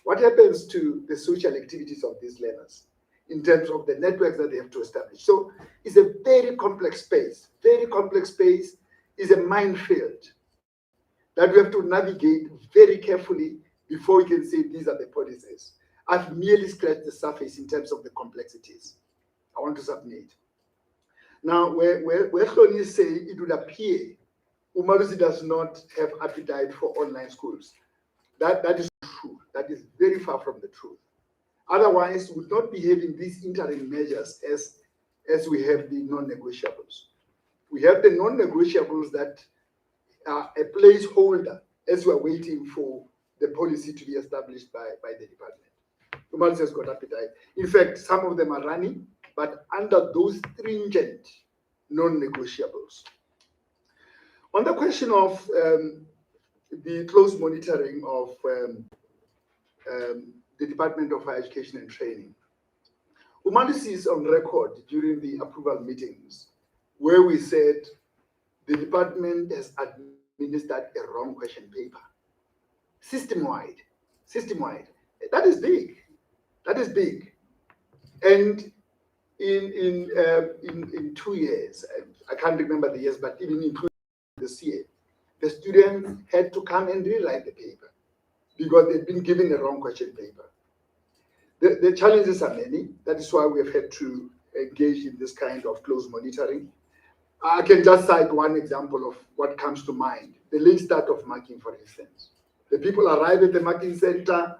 What happens to the social activities of these learners in terms of the networks that they have to establish? So it's a very complex space. Very complex space is a minefield that we have to navigate very carefully before we can say these are the policies. I've merely scratched the surface in terms of the complexities I want to submit. Now, where Hloni is saying it would appear Umalusi does not have appetite for online schools. That is true. That is very far from the truth. Otherwise, we would not be having these interim measures as we have the non-negotiables. We have the non-negotiables that are a placeholder as we are waiting for the policy to be established by the department. Umalusi has got appetite. In fact, some of them are running, but under those stringent non-negotiables. On the question of the close monitoring of the Department of Higher Education and Training, Umalusi is on record during the approval meetings where we said the department has administered a wrong question paper, system-wide. That is big. That is big. And in 2 years, I can't remember the years, but even in 2 years this year, the students had to come and rewrite the paper because they'd been given a wrong question paper. The challenges are many. That is why we have had to engage in this kind of close monitoring. I can just cite one example of what comes to mind. The late start of marking, for instance. The people arrive at the marking center,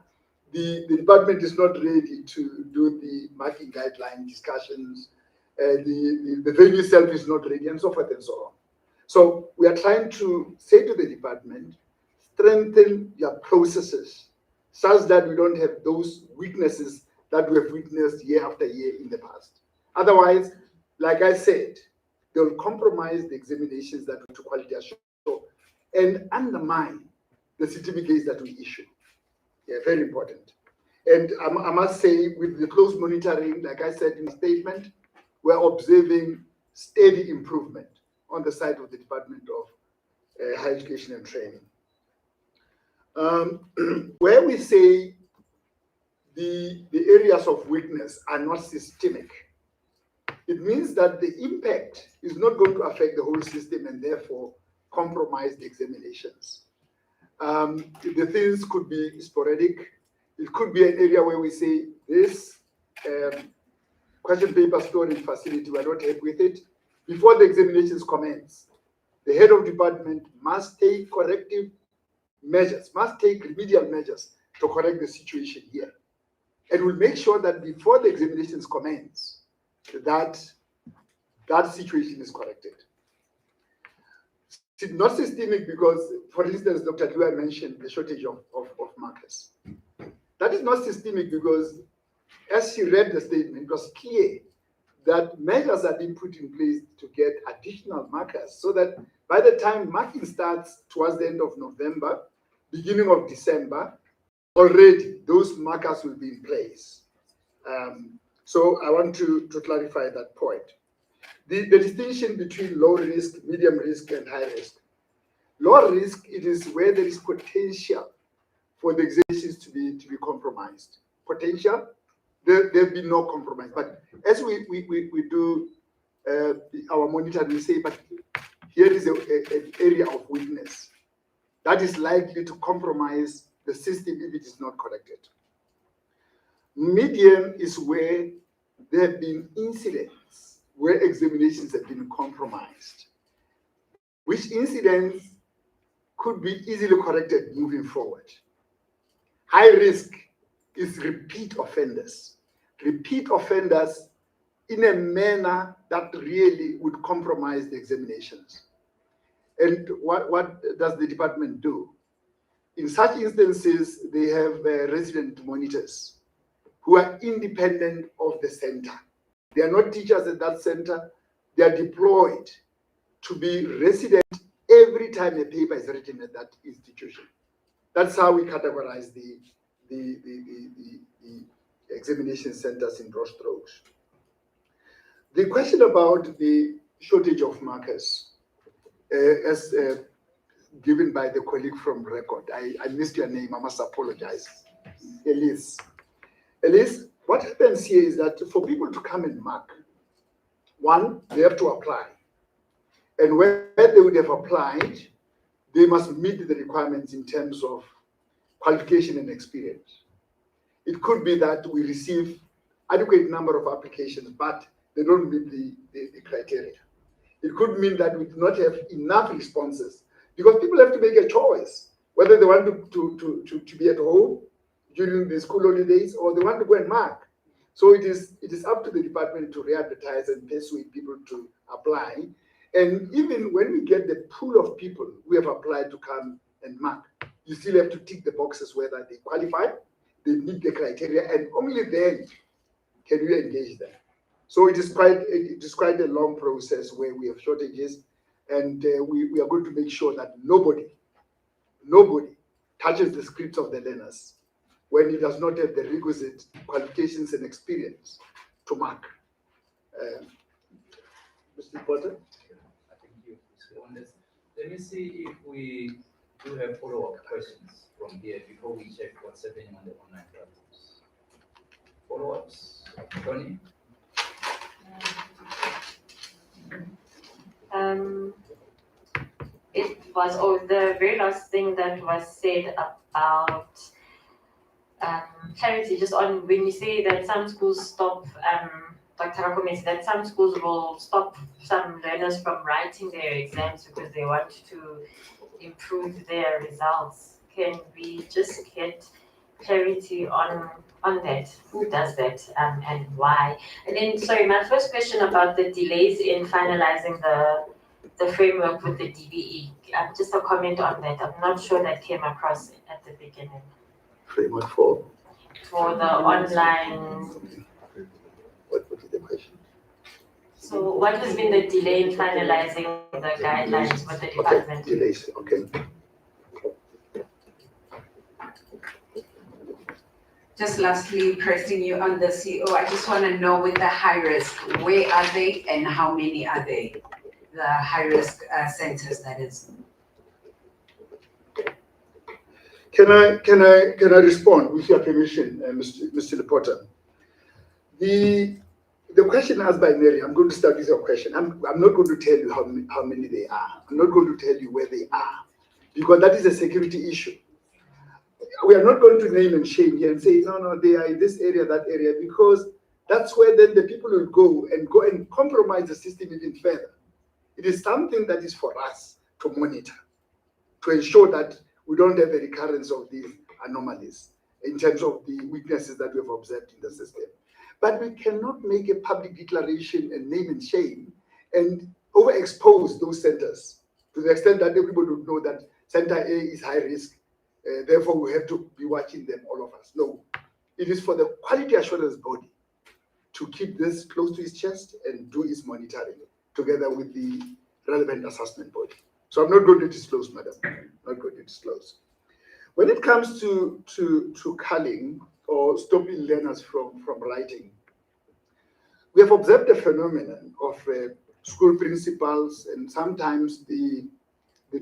the department is not ready to do the marking guideline discussions, the venue itself is not ready, and so forth and so on. So we are trying to say to the department, strengthen your processes such that we don't have those weaknesses that we have witnessed year after year in the past. Otherwise, like I said, they'll compromise the examinations that we to quality assurance and undermine the certificates that we issue. Yeah, very important. And I must say, with the close monitoring, like I said in the statement, we're observing steady improvement on the side of the Department of Higher Education and Training. Where we say the areas of weakness are not systemic, it means that the impact is not going to affect the whole system and therefore compromise the examinations. The things could be sporadic. It could be an area where we say this question paper storage facility, we're not happy with it. Before the examinations commence, the head of department must take corrective measures, must take remedial measures to correct the situation here. And we'll make sure that before the examinations commence, that situation is corrected. It's not systemic because, for instance, Dr. Dua mentioned the shortage of markers. That is not systemic because, as she read the statement, it was clear that measures are being put in place to get additional markers so that by the time marking starts towards the end of November, beginning of December, already those markers will be in place. So I want to clarify that point. The distinction between low risk, medium risk, and high risk. Low risk, it is where there is potential for the examinations to be compromised. Potential, there'll be no compromise. But as we do our monitoring, we say, but here is an area of weakness that is likely to compromise the system if it is not corrected. Medium is where there have been incidents where examinations have been compromised, which incidents could be easily corrected moving forward. High risk is repeat offenders. Repeat offenders in a manner that really would compromise the examinations. And what does the department do? In such instances, they have resident monitors who are independent of the center. They are not teachers at that center. They are deployed to be resident every time a paper is written at that institution. That's how we categorize the examination centers in broad strokes. The question about the shortage of markers, as given by the colleague from Record, I missed your name, I must apologize. Elise. Elise, what happens here is that for people to come and mark, one, they have to apply. And where they would have applied, they must meet the requirements in terms of qualification and experience. It could be that we receive adequate number of applications, but they don't meet the criteria. It could mean that we do not have enough responses because people have to make a choice whether they want to be at home during the school holidays or they want to go and mark. So it is up to the department to re-advertise and persuade people to apply. And even when we get the pool of people who have applied to come and mark, you still have to tick the boxes whether they qualify, they meet the criteria, and only then can you engage them. So it is quite a long process where we have shortages, and we are going to make sure that nobody touches the scripts of the learners when he does not have the requisite qualifications and experience to mark. Mr. Potter? Thank you, Mr. Wonders. Let me see if we do have follow-up questions from here before we check what's happening on the online platforms. Follow-ups, Tony? It was the very last thing that was said about clarity, just on when you say that some schools stop, Dr. Rakome said that some schools will stop some learners from writing their exams because they want to improve their results. Can we just get clarity on that? Who does that and why? And then, sorry, my first question about the delays in finalizing the framework with the DBE. Just a comment on that. I'm not sure that came across at the beginning. Framework for the online. what is the question? So what has been the delay in finalizing the guidelines with the department? Okay, delays, okay. Just lastly, pressing you on the CEO, I just want to know with the high risk, where are they and how many are they? The high risk centers, that is. Can I respond with your permission, Mr. Reporter? The question asked by Mary, I'm going to start with your question. I'm not going to tell you how many they are. I'm not going to tell you where they are, because that is a security issue. We are not going to name and shame here and say, no, they are in this area, that area, because that's where then the people will go and compromise the system even further. It is something that is for us to monitor, to ensure that we don't have a recurrence of these anomalies in terms of the weaknesses that we have observed in the system. But we cannot make a public declaration and name and shame and overexpose those centers to the extent that everybody would know that Center A is high risk. Therefore, we have to be watching them, all of us. No, it is for the quality assurance body to keep this close to its chest and do its monitoring together with the relevant assessment body. So I'm not going to disclose, madam. I'm not going to disclose. When it comes to culling or stopping learners from writing, we have observed a phenomenon of school principals, and sometimes the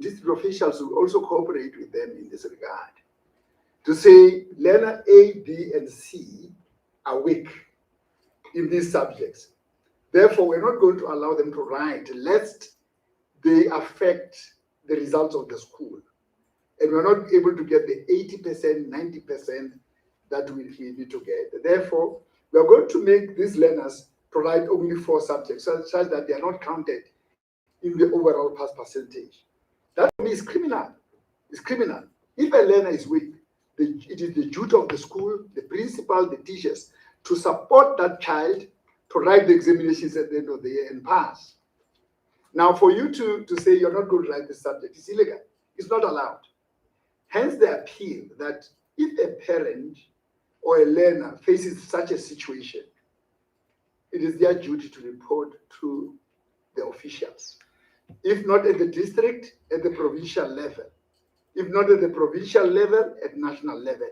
district officials will also cooperate with them in this regard, to say learner A, B, and C are weak in these subjects. Therefore, we're not going to allow them to write lest they affect the results of the school. And we're not able to get the 80%, 90% that we need to get. Therefore, we are going to make these learners to write only 4 subjects, such that they are not counted in the overall pass percentage. That for me is criminal. It's criminal. If a learner is weak, it is the duty of the school, the principal, the teachers, to support that child to write the examinations at the end of the year and pass. Now, for you to say you're not going to write the subject, it's illegal. It's not allowed. Hence the appeal that if a parent or a learner faces such a situation, it is their duty to report to the officials. If not at the district, at the provincial level. If not at the provincial level, at national level.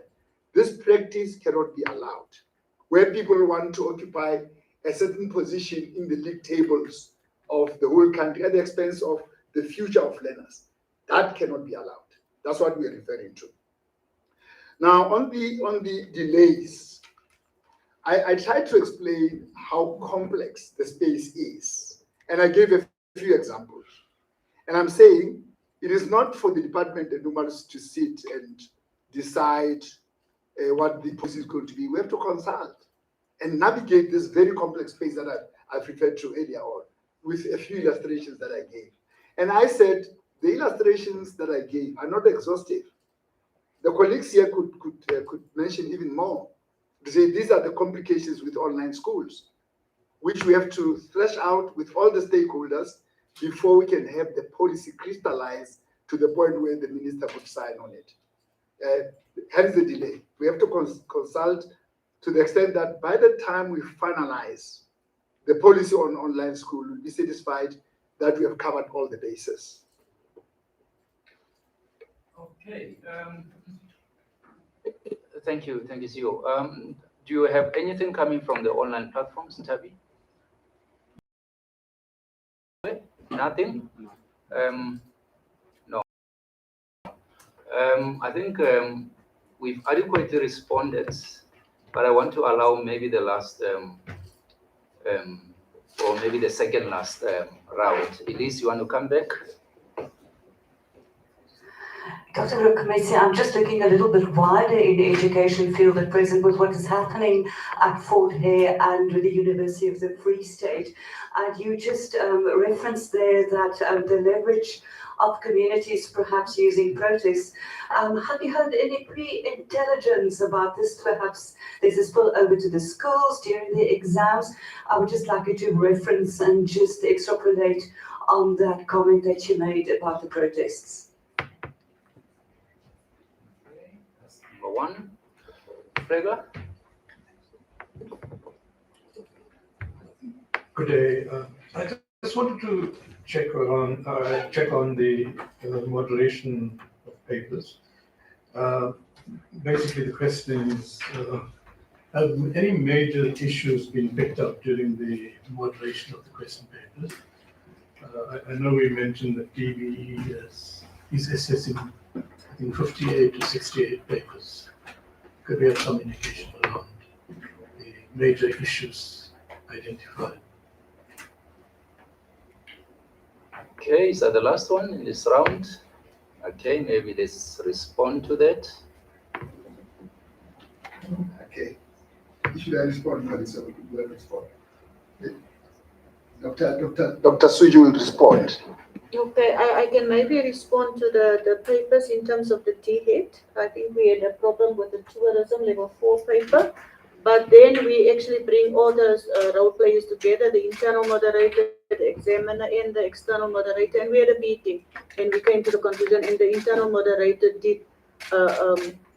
This practice cannot be allowed. Where people want to occupy a certain position in the league tables of the whole country at the expense of the future of learners, that cannot be allowed. That's what we are referring to. Now, on the delays, I tried to explain how complex the space is, and I gave a few examples. And I'm saying it is not for the department and Umalusi to sit and decide what the policy is going to be. We have to consult and navigate this very complex space that I've referred to earlier on with a few illustrations that I gave. And I said the illustrations that I gave are not exhaustive. The colleagues here could mention even more to say these are the complications with online schools, which we have to thresh out with all the stakeholders before we can have the policy crystallize to the point where the minister would sign on it. Hence the delay. We have to consult to the extent that by the time we finalize the policy on online school, we'll be satisfied that we have covered all the bases. Okay. Thank you, CEO. Do you have anything coming from the online platforms, Ntabi? Nothing? No. I think we've adequately responded, but I want to allow maybe the last, or maybe the second last round. Elise, you want to come back? Dr. Rukumesi, I'm just looking a little bit wider in the education field at present with what is happening at Fort Hare and with the University of the Free State. And you just referenced there that the leverage of communities perhaps using protests. Have you heard any pre-intelligence about this? Perhaps there's a spill over to the schools during the exams. I would just like you to reference and just extrapolate on that comment that you made about the protests. That's number one. Frega? Good day. I just wanted to check on the moderation of papers. Basically, the question is, have any major issues been picked up during the moderation of the question papers? I know we mentioned that DBE is assessing, I think, 58 to 68 papers. Could we have some indication around the major issues identified? Okay, is that the last one in this round? Okay, maybe let's respond to that. Okay. Should I respond, Marisa? Will I respond? Dr. Suji will respond. Okay, I can maybe respond to the papers in terms of the T-head. I think we had a problem with the tourism level 4 paper, but then we actually bring all those role players together, the internal moderator, the examiner, and the external moderator, and we had a meeting, and we came to the conclusion, and the internal moderator did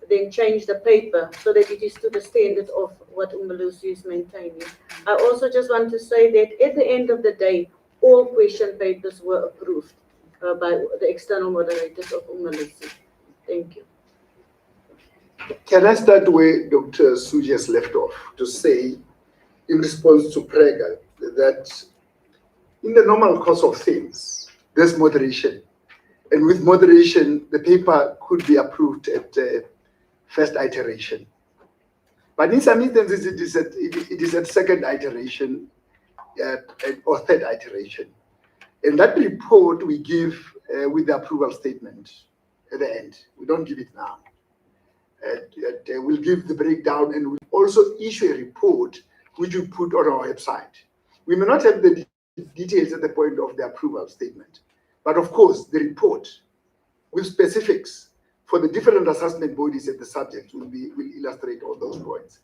then change the paper so that it is to the standard of what Umalusi is maintaining. I also just want to say that at the end of the day, all question papers were approved by the external moderators of Umalusi. Thank you. Can I start where Dr. Suji has left off to say, in response to Prega, that in the normal course of things, there's moderation. And with moderation, the paper could be approved at first iteration. But in some instances, it is at second iteration or third iteration. And that report we give with the approval statement at the end. We don't give it now. We'll give the breakdown, and we'll also issue a report which we put on our website. We may not have the details at the point of the approval statement, but of course, the report with specifics for the different assessment bodies at the subject will illustrate all those points,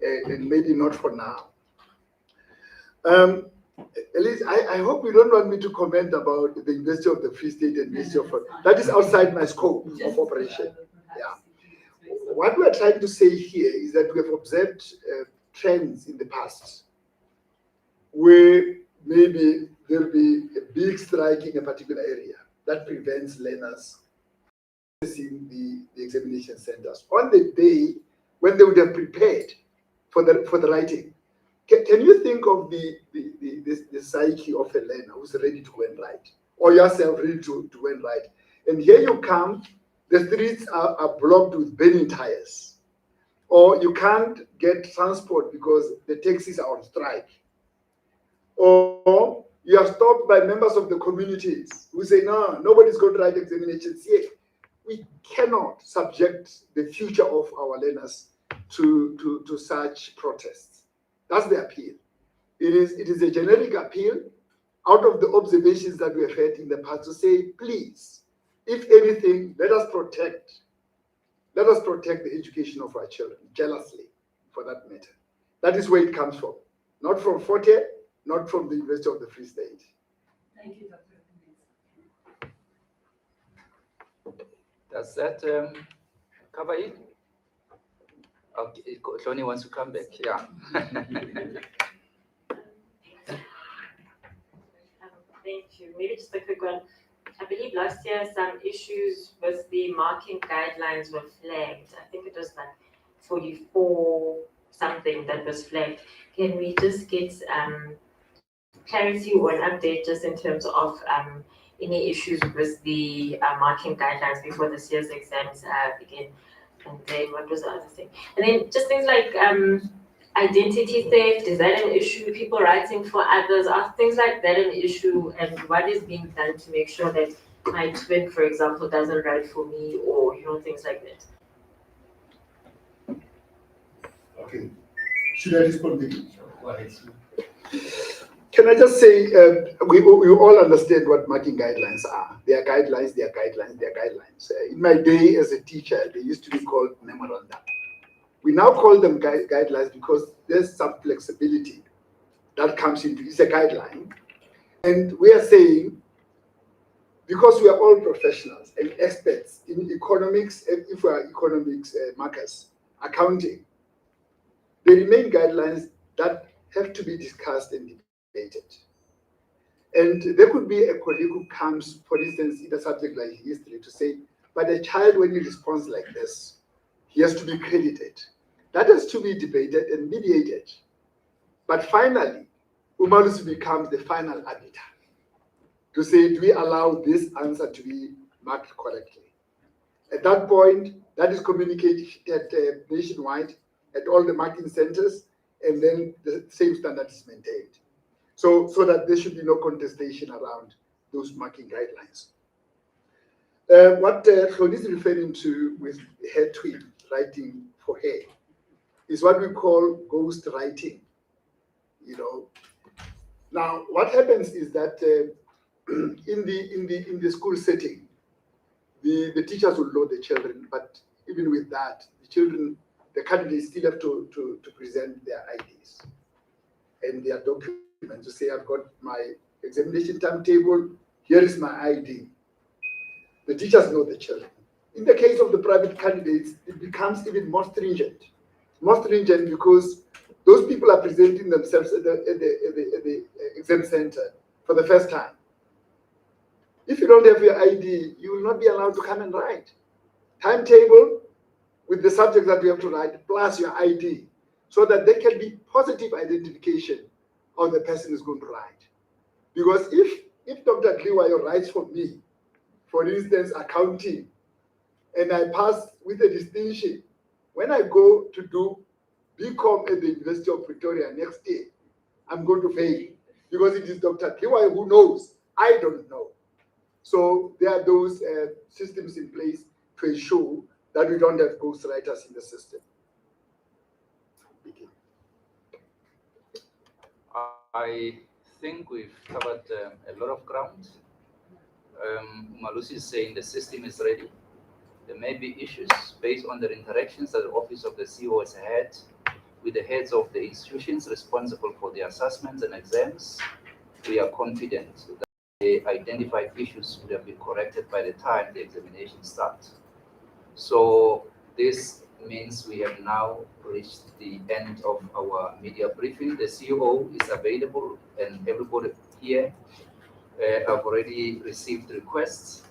and maybe not for now. Elise, I hope you don't want me to comment about the University of the Free State and Ministry of that is outside my scope of operation. Yeah. What we are trying to say here is that we have observed trends in the past where maybe there'll be a big strike in a particular area that prevents learners accessing the examination centers on the day when they would have prepared for the writing. Can you think of the psyche of a learner who's ready to go and write, or yourself ready to go and write? And here you come, the streets are blocked with burning tires, or you can't get transport because the taxis are on strike, or you are stopped by members of the communities who say, no, nobody's going to write examinations here. We cannot subject the future of our learners to such protests. That's the appeal. It is a generic appeal out of the observations that we have had in the past to say, please, if anything, let us protect the education of our children, jealously, for that matter. That is where it comes from. Not from Forte, not from the University of the Free State. Thank you, Dr. Does that cover it? Okay, Tony wants to come back. Yeah. Thank you. Maybe just a quick one. I believe last year some issues with the marking guidelines were flagged. I think it was like 44 something that was flagged. Can we just get clarity or an update just in terms of any issues with the marking guidelines before this year's exams begin? And then what was the other thing? And then just things like identity theft, is that an issue? People writing for others, are things like that an issue? And what is being done to make sure that my twin, for example, doesn't write for me, or things like that? Okay. Should I respond? Can I just say, we all understand what marking guidelines are. They are guidelines, they are guidelines, they are guidelines. In my day as a teacher, they used to be called memoranda. We now call them guidelines because there's some flexibility that comes into it. It's a guideline. And we are saying all professionals and experts in economics, if we are economics markers, accounting. There remain guidelines that have to be discussed and debated. And there could be a colleague who comes, for instance, in a subject like history to say, but a child, when he responds like this, he has to be credited. That has to be debated and mediated. But finally, Umalusi becomes the final arbiter to say, do we allow this answer to be marked correctly? At that point, that is communicated nationwide at all the marking centers, and then the same standard is maintained. So that there should be no contestation around those marking guidelines. What Khodi is referring to with hair tweet writing for hair is what we call ghost writing. You know. Now, what happens is that in the school setting, the teachers will know the children, but even with that, the children, the candidates still have to present their IDs and their documents to say, I've got my examination timetable, here is my ID. The teachers know the children. In the case of the private candidates, it becomes even more stringent. More stringent because those people are presenting themselves at the exam center for the first time. If you don't have your ID, you will not be allowed to come and write. Timetable with the subject that you have to write, plus your ID, so that there can be positive identification of the person who's going to write. Because if Dr. Kliwayo writes for me, for instance, accounting, and I pass with a distinction, when I go to do BCom at the University of Pretoria next year, I'm going to fail because it is Dr. Kliwayo who knows. I don't know. So there are those systems in place to ensure that we don't have ghostwriters in the system. I think we've covered a lot of ground. Umalusi is saying the system is ready. There may be issues based on the interactions that the Office of the CEO has had with the heads of the institutions responsible for the assessments and exams. We are confident that the identified issues will have been corrected by the time the examination starts. So this means we have now reached the end of our media briefing. The CEO is available and everybody here. I've already received requests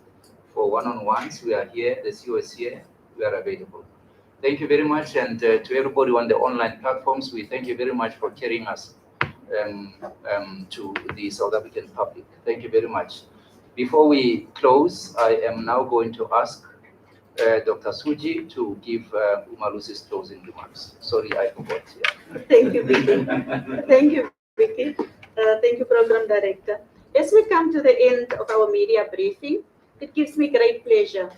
for one-on-ones. We are here, the CEO is here, we are available. Thank you very much, and to everybody on the online platforms, we thank you very much for carrying us to the South African public. Thank you very much. Before we close, I am now going to ask Dr. Suji to give Umalusi's closing remarks. Sorry, I forgot. Yeah. Thank you, Vicky. Thank you, Vicky. Thank you, Program Director. As we come to the end of our media briefing, it gives me great pleasure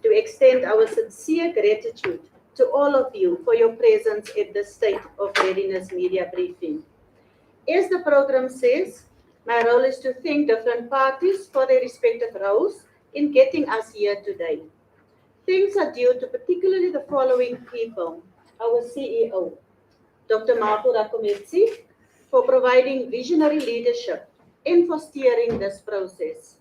to extend our sincere gratitude to all of you for your presence at the State of Readiness media briefing. As the program says, my role is to thank different parties for their respective roles in getting us here today. Thanks are due to particularly the following people: our CEO, Dr. Mapu Rakometsi, for providing visionary leadership and for steering this process.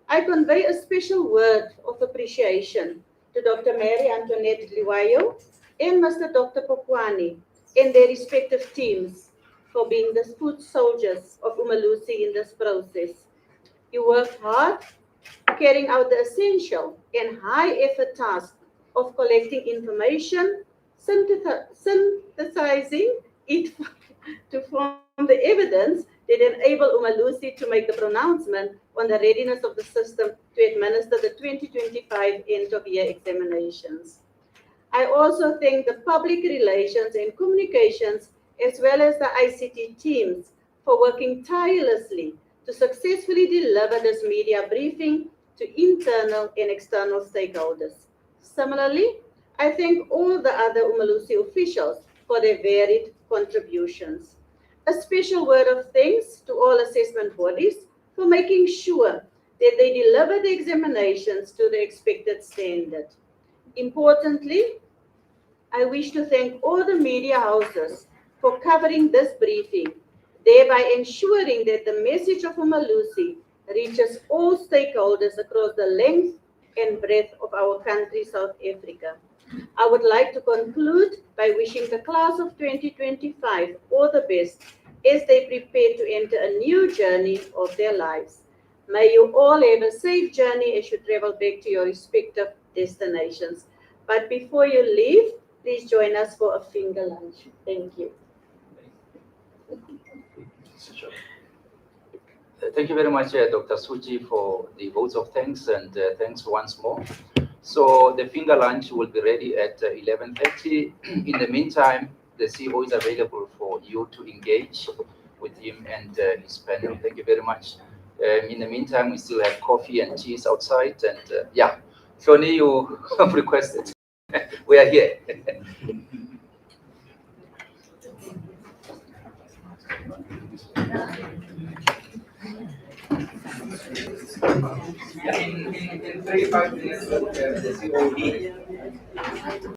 I convey a special word of appreciation to Dr. Mary Antoinette Liwayo and Mr. Dr. Pokwani and their respective teams for being the foot soldiers of Umalusi in this process. You worked hard, carrying out the essential and high-effort task of collecting information, synthesizing it to form the evidence that enable Umalusi to make the pronouncement on the readiness of the system to administer the 2025 end-of-year examinations. I also thank the public relations and communications as well as the ICT teams for working tirelessly to successfully deliver this media briefing to internal and external stakeholders. Similarly, I thank all the other Umalusi officials for their varied contributions. A special word of thanks to all assessment bodies for making sure that they deliver the examinations to the expected standard. Importantly, I wish to thank all the media houses for covering this briefing, thereby ensuring that the message of Umalusi reaches all stakeholders across the length and breadth of our country, South Africa. I would like to conclude by wishing the class of 2025 all the best as they prepare to enter a new journey of their lives. May you all have a safe journey as you travel back to your respective destinations. But before you leave, please join us for a finger lunch. Thank you. Thank you very much, Dr. Suji, for the votes of thanks, and thanks once more. So the finger lunch will be ready at 11:30. In the meantime, the CEO is available for you to engage with him and his panel. Thank you very much. In the meantime, we still have coffee and cheese outside, and yeah, Shoni, you requested. We are here. In 35 minutes, the CEO